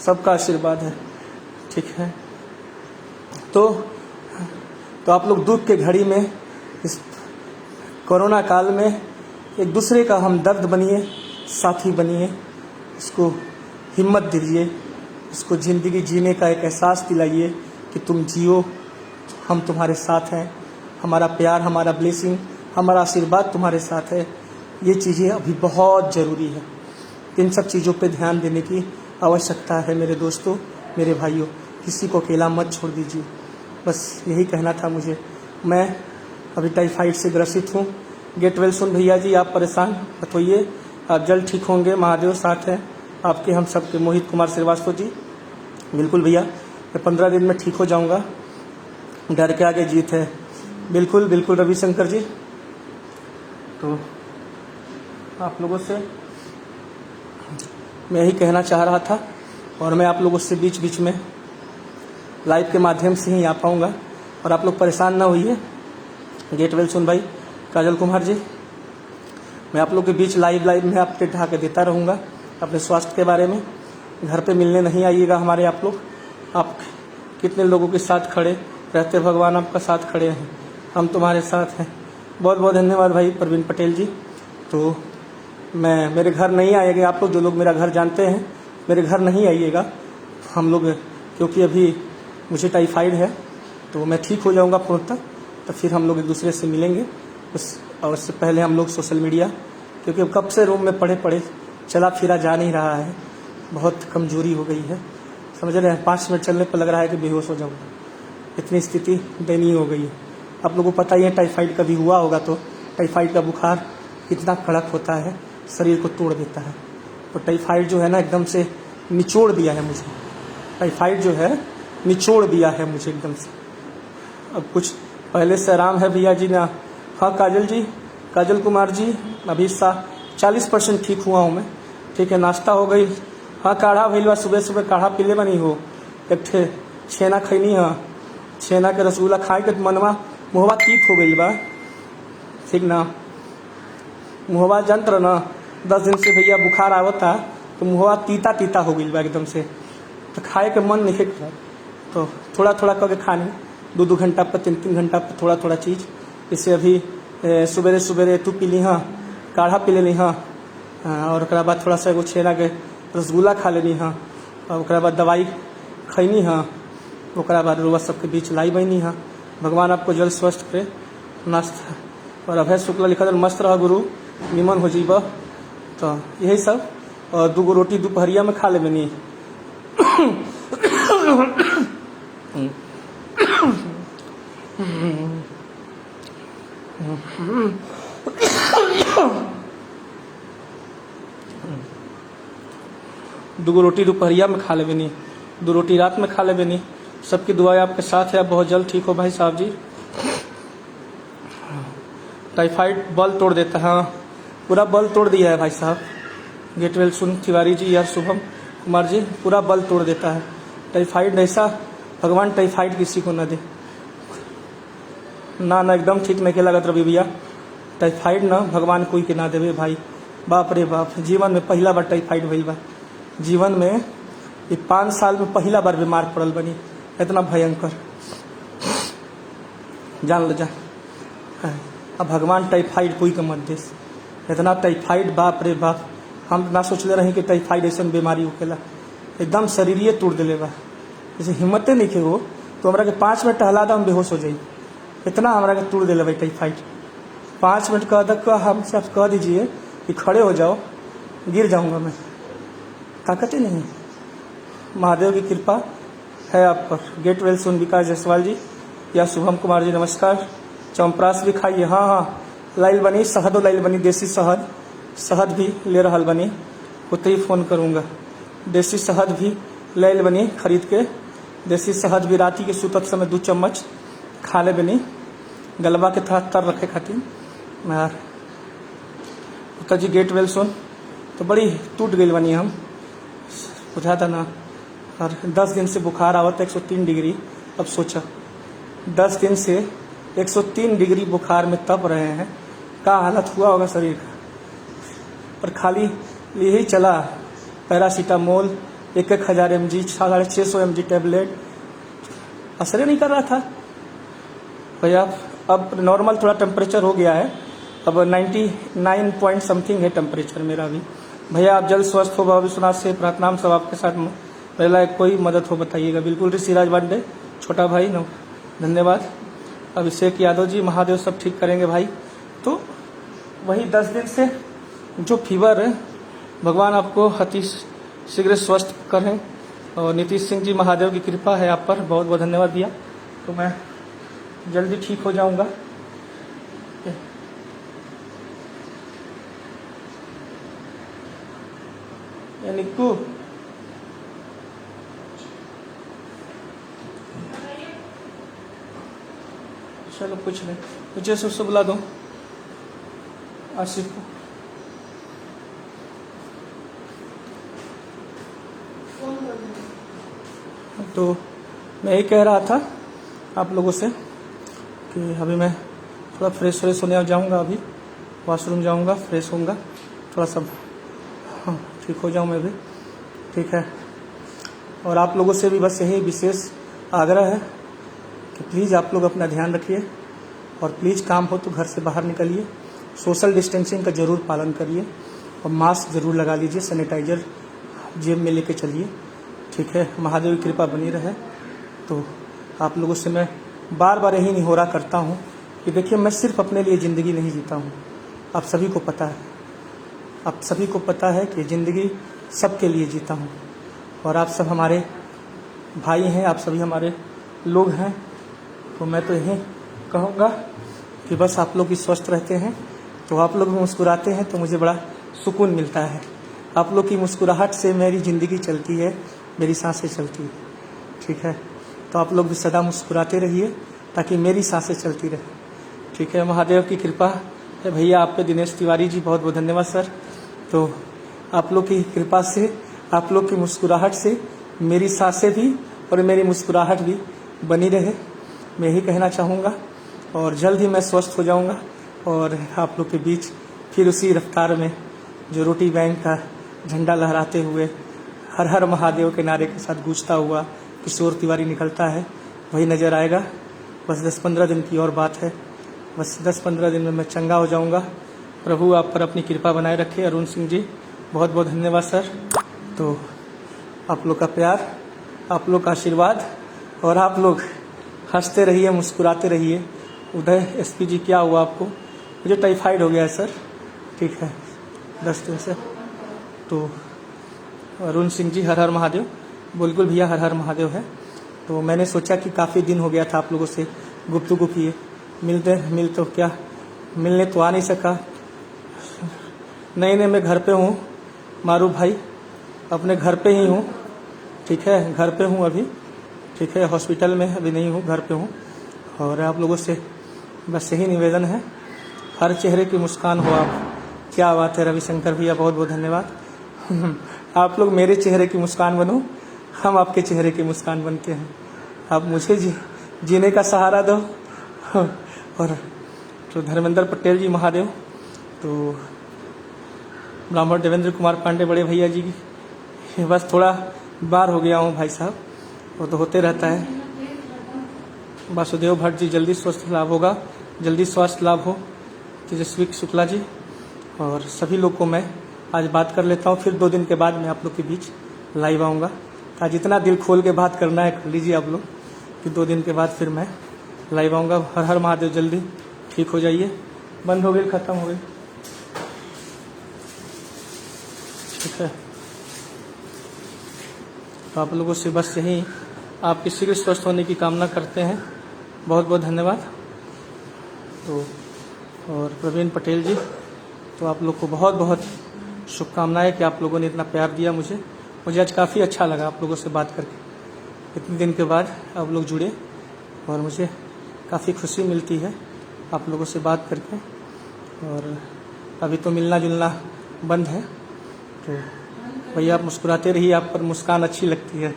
सबका आशीर्वाद है, ठीक है। तो आप लोग दुख के घड़ी में, इस कोरोना काल में एक दूसरे का हमदर्द बनिए, साथी बनिए, इसको हिम्मत दीजिए, इसको ज़िंदगी जीने का एक एहसास दिलाइए कि तुम जियो, हम तुम्हारे साथ हैं, हमारा प्यार, हमारा ब्लेसिंग, हमारा आशीर्वाद तुम्हारे साथ है। ये चीज़ें अभी बहुत ज़रूरी है। इन सब चीज़ों पे ध्यान देने की आवश्यकता है मेरे दोस्तों, मेरे भाइयों। किसी को अकेला मत छोड़ दीजिए, बस यही कहना था मुझे। मैं अभी टाइफाइड से ग्रसित हूँ। गेट वेल सुन भैया जी, आप परेशान मत होइए, आप जल्द ठीक होंगे, महादेव साथ हैं आपके, हम सबके। मोहित कुमार श्रीवास्तव जी, बिल्कुल भैया, मैं 15 दिन में ठीक हो जाऊँगा, डर के आगे जीत है। बिल्कुल बिल्कुल रविशंकर जी। तो आप लोगों से मैं यही कहना चाह रहा था, और मैं आप लोगों से बीच बीच में लाइव के माध्यम से ही आ पाऊँगा, और आप लोग परेशान ना होइए। गेट वेल सुन भाई, काजल कुमार जी, मैं आप लोग के बीच लाइव में अपडेट ढा के देता रहूँगा अपने स्वास्थ्य के बारे में। घर पे मिलने नहीं आइएगा हमारे आप लोग। आप कितने लोगों के साथ खड़े रहते, भगवान आपका साथ खड़े हैं, हम तुम्हारे साथ हैं। बहुत बहुत धन्यवाद भाई प्रवीण पटेल जी। तो मेरे घर नहीं आइएगा आप लोग, जो लोग मेरा घर जानते हैं, मेरे घर नहीं आइएगा हम लोग, क्योंकि अभी मुझे टाइफाइड है, तो मैं ठीक हो जाऊंगा फोन तक, तो फिर हम लोग एक दूसरे से मिलेंगे। और उससे पहले हम लोग सोशल मीडिया, क्योंकि कब से रूम में पड़े चला फिरा जा नहीं रहा है, बहुत कमजोरी हो गई है, समझ रहे हैं। 5 मिनट चलने पर लग रहा है कि बेहोश हो जाऊँगा, इतनी स्थिति दयनीय हो गई है। आप लोगों को पता ही है, टाइफाइड कभी हुआ होगा तो टाइफाइड का बुखार इतना कड़क होता है, शरीर को तोड़ देता है। तो टाइफाइड जो है ना, एकदम से निचोड़ दिया है मुझे। टाइफाइड जो है निचोड़ दिया है मुझे एकदम से। अब कुछ पहले से आराम है भैया जी ना। हाँ काजल जी, काजल कुमार जी, अभी 40% ठीक हुआ हूँ मैं, ठीक है। नाश्ता हो गई, हाँ काढ़ा भैया, सुबह सुबह काढ़ा पीले बनी हो, एक ठे छेना खैनी, हाँ छेना के रसगुल्ला खाए के मनवा मुहवा तीत हो गई बा, ठीक ना। मुहवा जंत्र ना 10 दिन से भैया बुखार आवता, तो मुहवा तीता तीता हो गई बा एकदम से, तो खाए के मन नहीं कर। तो थोड़ा थोड़ा करके खानी, 2-2 घंटा पर, 3-3 घंटा पर थोड़ा थोड़ा चीज़। इससे अभी सुबेरे सुबेरे तू पी ली, हाँ काढ़ा पी लेनी, हाँ, और ओकरा बाद थोड़ा सा एगो छेना के रसगुल्ला खा लेनी, हाँ, और ओकरा बाद दवाई खैनी, हाँ, ओकरा बाद रोज सबके बीच लाई बनी, हाँ। भगवान आपको जल्द स्वस्थ करे। नाश्ता और अभय शुक्ला लिखा था, मस्त रह गुरु, निमन हो जीब। तो यही सब, और 2 रोटी दोपहरिया में खा ले बनी। दो रोटी दोपहरिया में खा ले बनी, 2 रोटी रात में खा ले बनी। सबकी दुआएं आपके साथ है, आप बहुत जल्द ठीक हो भाई साहब जी। टाइफाइड बल तोड़ देता है, हाँ पूरा बल तोड़ दिया है भाई साहब, गेट वेल सुन तिवारी जी या शुभम कुमार जी, पूरा बल तोड़ देता है। टाइफाइड ऐसा भगवान टाइफाइड किसी को न दे। ना ना एकदम ठीक नहीं लगत रवि भैया, टाइफाइड ना भगवान कोई के ना देवे भाई। बाप रे बाप, जीवन में पहला बार टाइफाइड भइल बा। जीवन में ये 5 साल में पहला बार बीमार पड़ल बनी, इतना भयंकर। जान लो जा, अब भगवान टाइफाइड कोई के मत देस। इतना टाइफाइड बाप रे बाप, हम ना सोचले रही कि टाइफाइड ऐसा बीमारी होकेला। एकदम शरीरिये तोड़ दिले बा, जैसे हिम्मते नहीं के हो तो हमरा के 5 मिनट टहला दो हम बेहोश हो जाई। इतना हमरा के तोड़ दिले भाई टाइफाइड। 5 मिनट का तक हमसे आप कह दीजिए कि खड़े हो जाओ, गिर जाऊंगा मैं, ताकत ही नहीं। महादेव की कृपा है आप पर। गेट वेल सुन विकास जायसवाल जी या शुभम कुमार जी नमस्कार। चौंपरास भी खाइए। हाँ हाँ, लाइल बनी शहदो लाइल बनी, देसी शहद, शहद भी ले रहा बनी, होते ही फ़ोन करूँगा। देसी शहद भी लाइल बनी खरीद के, देसी शहद भी राती के सुतत समय 2 चम्मच खा ले बनी, गलबा के थोड़ा तर रखे खातिर। यार पुता जी गेट वेल सुन तो बड़ी टूट गई बनी हम, बुझा था ना। और 10 दिन से बुखार आवत 103 डिग्री। अब सोचा 10 दिन से 103 डिग्री बुखार में तप रहे हैं, क्या हालत हुआ होगा शरीर का। और खाली यही चला पैरासीटामोल 1,000 mg 650 mg टैबलेट, असर नहीं कर रहा था भैया। अब नॉर्मल थोड़ा टेम्परेचर हो गया है, अब 99 पॉइंट समथिंग है टेम्परेचर मेरा भी। भैया आप जल्द स्वस्थ हो, बाबा विश्वनाथ से प्रार्थना सब आपके साथ में। पहला कोई मदद हो बताइएगा। बिल्कुल ऋषिराज बांडे छोटा भाई नो, धन्यवाद। अभिषेक यादव जी, महादेव सब ठीक करेंगे भाई। तो वही 10 दिन से जो फीवर है, भगवान आपको अति शीघ्र स्वस्थ करें। और नीतीश सिंह जी, महादेव की कृपा है आप पर, बहुत बहुत धन्यवाद दिया। तो मैं जल्दी ठीक हो जाऊंगा। ये निक्कू चलो कुछ नहीं, मुझे सबसे बुला दो आसिफ को। तो मैं यही कह रहा था आप लोगों से कि अभी मैं थोड़ा फ्रेश होने जाऊंगा, अभी वॉशरूम जाऊंगा, फ्रेश होऊंगा थोड़ा सा, हाँ ठीक हो जाऊँ मैं भी, ठीक है। और आप लोगों से भी बस यही विशेष आग्रह है कि प्लीज़ आप लोग अपना ध्यान रखिए, और प्लीज़ काम हो तो घर से बाहर निकलिए, सोशल डिस्टेंसिंग का ज़रूर पालन करिए, और मास्क ज़रूर लगा लीजिए, सैनिटाइजर जेब में लेके चलिए, ठीक है। महादेव की कृपा बनी रहे। तो आप लोगों से मैं बार बार यही निहोरा करता हूँ कि देखिए, मैं सिर्फ अपने लिए ज़िंदगी नहीं जीता हूँ, आप सभी को पता है, आप सभी को पता है कि ज़िंदगी सबके लिए जीता हूँ। और आप सब हमारे भाई हैं, आप सभी हमारे लोग हैं। तो मैं तो यही कहूँगा कि बस आप लोग भी स्वस्थ रहते हैं, तो आप लोग भी मुस्कुराते हैं तो मुझे बड़ा सुकून मिलता है। आप लोग की मुस्कुराहट से मेरी ज़िंदगी चलती है, मेरी सांसें चलती है, ठीक है। तो आप लोग भी सदा मुस्कुराते रहिए ताकि मेरी सांसें चलती रहे, ठीक है। महादेव की कृपा है भैया आप पे। दिनेश तिवारी जी, बहुत बहुत धन्यवाद सर। तो आप लोग की कृपा से, आप लोग की मुस्कुराहट से मेरी सांसें भी और मेरी मुस्कुराहट भी बनी रहे, मैं यही कहना चाहूँगा। और जल्द ही मैं स्वस्थ हो जाऊँगा और आप लोग के बीच फिर उसी रफ्तार में जो रोटी बैंक का झंडा लहराते हुए हर हर महादेव के नारे के साथ गूंजता हुआ किशोर तिवारी निकलता है, वही नज़र आएगा। बस 10-15 दिन की और बात है, बस 10-15 दिन में मैं चंगा हो जाऊंगा। प्रभु आप पर अपनी कृपा बनाए रखे। अरुण सिंह जी, बहुत बहुत धन्यवाद सर। तो आप लोग का प्यार, आप लोग का आशीर्वाद, और आप लोग हंसते रहिए, मुस्कुराते रहिए। उदय एसपी जी, क्या हुआ आपको? मुझे टाइफाइड हो गया है सर, ठीक है, 10 दिन से। तो अरुण सिंह जी, हर हर महादेव। बिल्कुल भैया, हर हर महादेव है। तो मैंने सोचा कि काफ़ी दिन हो गया था आप लोगों से गुफ्तगू किए, मिल तो क्या मिलने तो आ नहीं सका। नहीं मैं घर पे हूँ मारू भाई, अपने घर पे ही हूँ, ठीक है, घर पे हूँ अभी, ठीक है, हॉस्पिटल में अभी नहीं हूँ, घर पे हूँ। और आप लोगों से बस यही निवेदन है, हर चेहरे की मुस्कान हो आप। क्या बात है रविशंकर भैया, बहुत बहुत धन्यवाद। आप लोग मेरे चेहरे की मुस्कान बनो, हम आपके चेहरे की मुस्कान बनते हैं। आप मुझे जीने का सहारा दो। और तो धर्मेंद्र पटेल जी महादेव, तो ब्राह्मण देवेंद्र कुमार पांडे बड़े भैया जी की, बस थोड़ा बीमार हो गया हूँ भाई साहब, वो तो होते रहता है। वासुदेव भट्ट जी, जल्दी स्वास्थ्य लाभ होगा, जल्दी स्वास्थ्य लाभ हो। तेजस्वी शुक्ला जी और सभी लोग को मैं आज बात कर लेता हूँ, फिर 2 दिन के बाद मैं आप लोग के बीच लाइव आऊँगा। आज जितना दिल खोल के बात करना है कर लीजिए आप लोग, फिर 2 दिन के बाद फिर मैं लाइव आऊँगा। हर हर महादेव, जल्दी ठीक हो जाइए। बंद हो गई, ख़त्म हो गई, ठीक है। तो आप लोगों से बस यही आपके शीघ्र स्वस्थ होने की कामना करते हैं। बहुत बहुत धन्यवाद। तो और प्रवीण पटेल जी, तो आप लोग को बहुत बहुत शुभकामनाएं कि आप लोगों ने इतना प्यार दिया मुझे आज काफ़ी अच्छा लगा आप लोगों से बात करके। इतने दिन के बाद आप लोग जुड़े और मुझे काफ़ी खुशी मिलती है आप लोगों से बात करके। और अभी तो मिलना जुलना बंद है, तो भैया आप मुस्कुराते रहिए, आप पर मुस्कान अच्छी लगती है,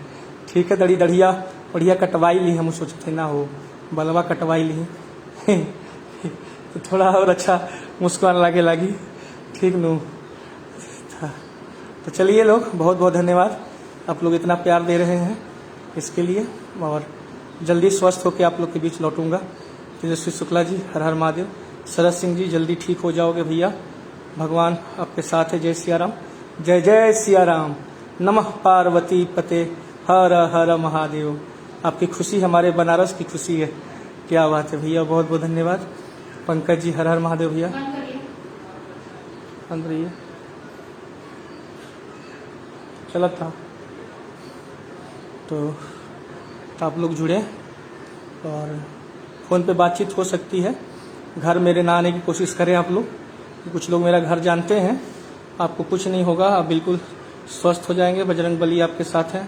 ठीक है। दढ़िया बढ़िया कटवाई ली, हम सोचते ना हो बलवा कटवाई ली तो थोड़ा और अच्छा मुस्कान लागी, ठीक नू। तो चलिए लोग, बहुत बहुत धन्यवाद, आप लोग इतना प्यार दे रहे हैं इसके लिए। और जल्दी स्वस्थ होकर आप लोग के बीच लौटूंगा। तेजस्वी शुक्ला जी, हर हर महादेव। शरद सिंह जी, जल्दी ठीक हो जाओगे भैया, भगवान आपके साथ है। जय सिया राम, जय जय सिया राम। नमः पार्वती पते, हर हर महादेव। आपकी खुशी हमारे बनारस की खुशी है, क्या बात है भैया, बहुत बहुत धन्यवाद। पंकज जी, हर हर महादेव भैया। अंदर रहिए, चला था तो आप लोग जुड़े और फ़ोन पे बातचीत हो सकती है। घर मेरे ना आने की कोशिश करें आप लोग, कुछ लोग मेरा घर जानते हैं। आपको कुछ नहीं होगा, आप बिल्कुल स्वस्थ हो जाएंगे, बजरंग बली आपके साथ हैं,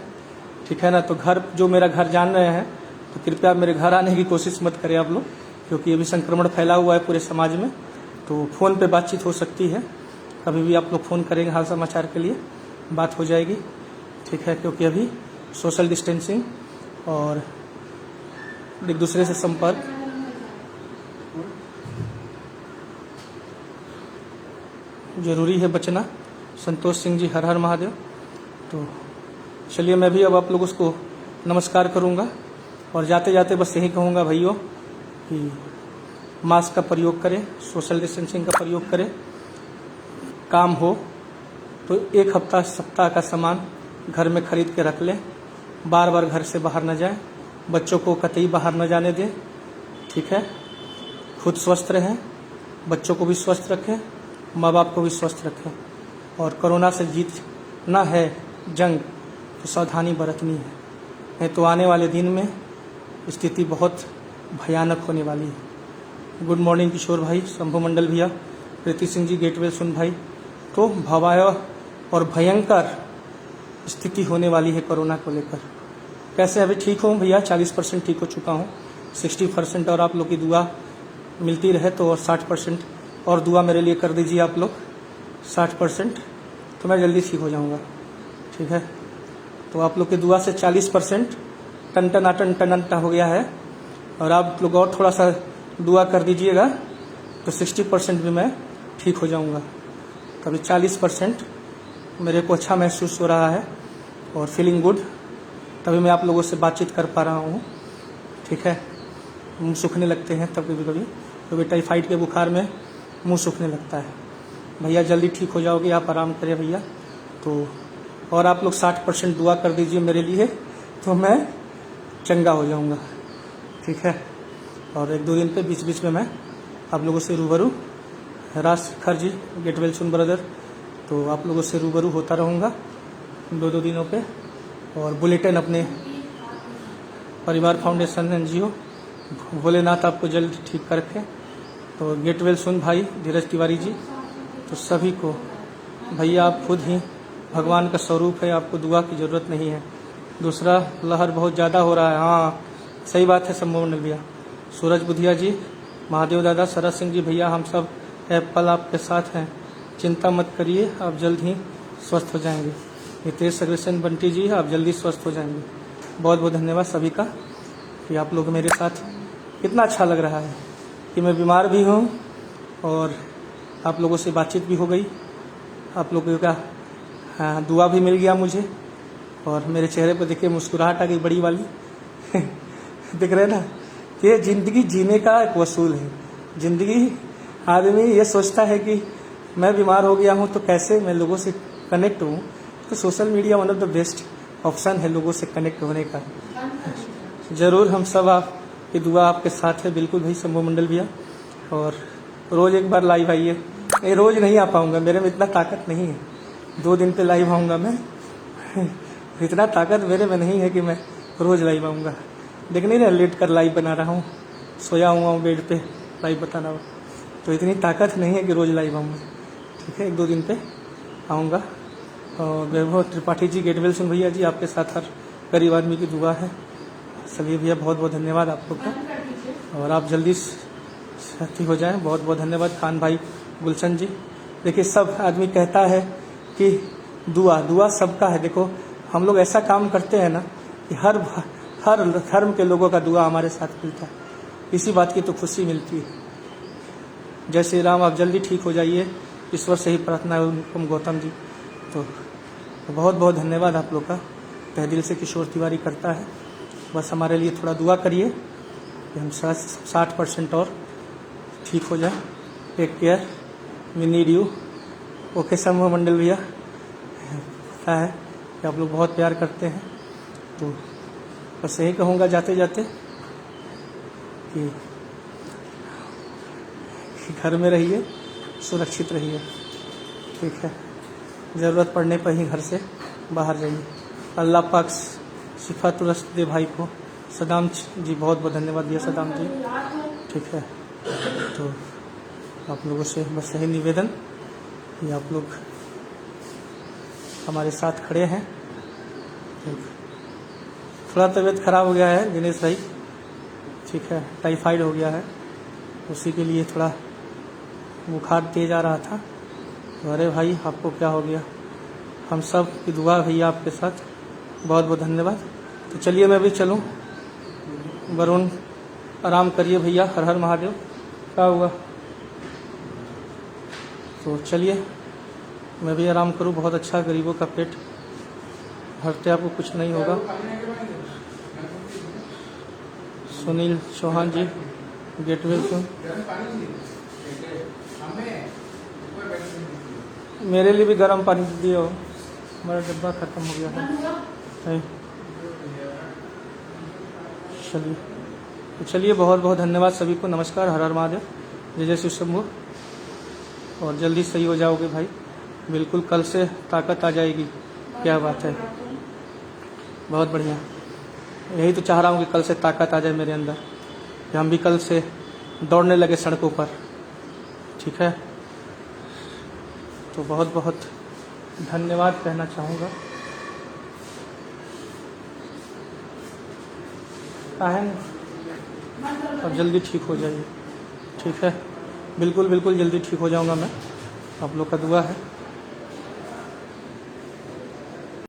ठीक है ना। तो घर जो मेरा घर जान रहे हैं तो कृपया मेरे घर आने की कोशिश मत करें आप लोग, क्योंकि अभी संक्रमण फैला हुआ है पूरे समाज में। तो फ़ोन पे बातचीत हो सकती है, कभी भी आप लोग फ़ोन करेंगे हाल समाचार के लिए बात हो जाएगी, ठीक है। क्योंकि अभी सोशल डिस्टेंसिंग और एक दूसरे से संपर्क जरूरी है, बचना। संतोष सिंह जी, हर हर महादेव। तो चलिए, मैं भी अब आप लोगों को नमस्कार करूंगा और जाते जाते बस यही कहूंगा भाइयों कि मास्क का प्रयोग करें, सोशल डिस्टेंसिंग का प्रयोग करें। काम हो तो 1 हफ्ता सप्ताह का सामान घर में खरीद के रख लें, बार बार घर से बाहर न जाएं, बच्चों को कतई बाहर न जाने दें, ठीक है। खुद स्वस्थ रहें, बच्चों को भी स्वस्थ रखें, माँ बाप को भी स्वस्थ रखें। और कोरोना से जीतना है जंग तो सावधानी बरतनी है, नहीं तो आने वाले दिन में स्थिति बहुत भयानक होने वाली है। गुड मॉर्निंग किशोर भाई, शंभू मंडल भैया, प्रीति सिंह जी, गेटवे सुन भाई। तो भयावह और भयंकर स्थिति होने वाली है कोरोना को लेकर। कैसे अभी ठीक हूँ भैया, 40% ठीक हो चुका हूँ, 60% और आप लोग की दुआ मिलती रहे तो और 60% और दुआ मेरे लिए कर दीजिए आप लोग, 60%, तो मैं जल्दी ठीक हो जाऊँगा, ठीक है। तो आप लोग की दुआ से 40% टन हो गया है, और आप लोग और थोड़ा सा दुआ कर दीजिएगा तो 60% भी मैं ठीक हो जाऊँगा। तभी 40% मेरे को अच्छा महसूस हो रहा है और फीलिंग गुड, तभी मैं आप लोगों से बातचीत कर पा रहा हूँ, ठीक है। मुँह सूखने लगते हैं तब कभी कभी, क्योंकि टाइफाइड के बुखार में मुँह सूखने लगता है। भैया जल्दी ठीक हो जाओगे, आप आराम करें भैया। तो और आप लोग 60% दुआ कर दीजिए मेरे लिए, तो मैं चंगा हो जाऊंगा, ठीक है। और 1-2 दिन पे बीच बीच में मैं आप लोगों से रूबरू, राज खर जी, गेटवेल सुन ब्रदर, तो आप लोगों से रूबरू होता रहूँगा 2-2 दिनों पे। और बुलेटिन अपने परिवार फाउंडेशन NGO, भोलेनाथ आपको जल्द ठीक कर रखे। तो गेटवेल सुन भाई धीरज तिवारी जी, तो सभी को भैया आप खुद ही भगवान का स्वरूप है, आपको दुआ की ज़रूरत नहीं है। दूसरा, लहर बहुत ज़्यादा हो रहा है, हाँ सही बात है शंभू मंडल भैया। सूरज बुधिया जी, महादेव दादा, शरद सिंह जी भैया, हम सब एप्पल आपके साथ हैं, चिंता मत करिए, आप जल्द ही स्वस्थ हो जाएंगे। हितेश अग्रसेन बंटी जी, आप जल्दी स्वस्थ हो जाएंगे। बहुत बहुत धन्यवाद सभी का कि आप लोग मेरे साथ, कितना अच्छा लग रहा है कि मैं बीमार भी हूँ और आप लोगों से बातचीत भी हो गई, आप लोगों का दुआ भी मिल गया मुझे, और मेरे चेहरे पर देखिए मुस्कुराहट आ गई बड़ी वाली दिख रहे ना। ये ज़िंदगी जीने का एक वसूल है। ज़िंदगी, आदमी ये सोचता है कि मैं बीमार हो गया हूँ तो कैसे मैं लोगों से कनेक्ट हूँ, तो social media one of the best option है लोगों से कनेक्ट होने का। ज़रूर हम सब आपकी दुआ आपके साथ है, बिल्कुल भाई शंभू मंडल भैया। और रोज़ एक बार लाइव आइए। नहीं, रोज़ नहीं आ पाऊँगा, मेरे में इतना ताकत नहीं है। 2 दिन पे लाइव आऊँगा मैं इतना ताकत मेरे में नहीं है कि मैं रोज़ लाइव आऊँगा। देख नहीं रहे, लेट कर लाइव बना रहा हूँ, सोया हुआ हूँ बेड पे, लाइव बता रहा हूँ। तो इतनी ताकत नहीं है कि रोज़ लाइव आऊँगा। ठीक है, 1-2 दिन पे आऊँगा। और वैभव त्रिपाठी जी, गेटवेल सिंह भैया जी, आपके साथ हर गरीब आदमी की दुआ है। सभी भैया बहुत बहुत धन्यवाद आप लोग का, और आप जल्दी साथी हो जाएं। बहुत बहुत धन्यवाद खान भाई, गुलशन जी। देखिए, सब आदमी कहता है कि दुआ सबका है। देखो, हम लोग ऐसा काम करते हैं ना कि हर धर्म के लोगों का दुआ हमारे साथ मिलता है। इसी बात की तो खुशी मिलती है। जय श्री राम। आप जल्दी ठीक हो जाइए, ईश्वर से ही प्रार्थना है उनको, गौतम जी। तो बहुत बहुत धन्यवाद आप लोग का, तहे दिल से किशोर तिवारी करता है। बस हमारे लिए थोड़ा दुआ करिए कि हम 60% और ठीक हो जाए। Take care, we need you. Okay Shambhu Mandal भैया, पता है कि आप लोग बहुत प्यार करते हैं। तो बस यही कहूँगा जाते जाते कि घर में रहिए, सुरक्षित रहिए। ठीक है, ज़रूरत पड़ने पर ही घर से बाहर जाइए। अल्लाह पाक शिफा तुरस्त दे भाई को। सदाम जी, बहुत बहुत धन्यवाद दिया सदाम जी। ठीक है, तो आप लोगों से बस यही निवेदन कि आप लोग हमारे साथ खड़े हैं। थोड़ा तबीयत खराब हो गया है दिनेश भाई, ठीक है, टाइफाइड हो गया है, उसी के लिए थोड़ा बुखार तेज आ रहा था। तो अरे भाई, आपको क्या हो गया? हम सब की दुआ भैया आपके साथ। बहुत बहुत धन्यवाद। तो चलिए मैं भी चलूँ। वरुण, आराम करिए भैया। हर हर महादेव। क्या हुआ? तो चलिए मैं भी आराम करूँ। बहुत अच्छा, गरीबों का पेट भरते आपको कुछ नहीं होगा। सुनील चौहान जी, गेटवे से, मेरे लिए भी गर्म पानी दिए हो, मेरा डब्बा ख़त्म हो गया है। चलिए, तो चलिए, बहुत बहुत धन्यवाद सभी को। नमस्कार, हर हर महादेव, जय जय शिव शंभू। और जल्दी सही हो जाओगे भाई, बिल्कुल। कल से ताकत आ जाएगी। क्या बात है, बहुत बढ़िया। यही तो चाह रहा हूँ कि कल से ताकत आ जाए मेरे अंदर, कि हम भी कल से दौड़ने लगे सड़कों पर। ठीक है, तो बहुत बहुत धन्यवाद कहना चाहूँगा। अब जल्दी ठीक हो जाइए। ठीक है, बिल्कुल बिल्कुल जल्दी ठीक हो जाऊँगा मैं, आप लोग का दुआ है।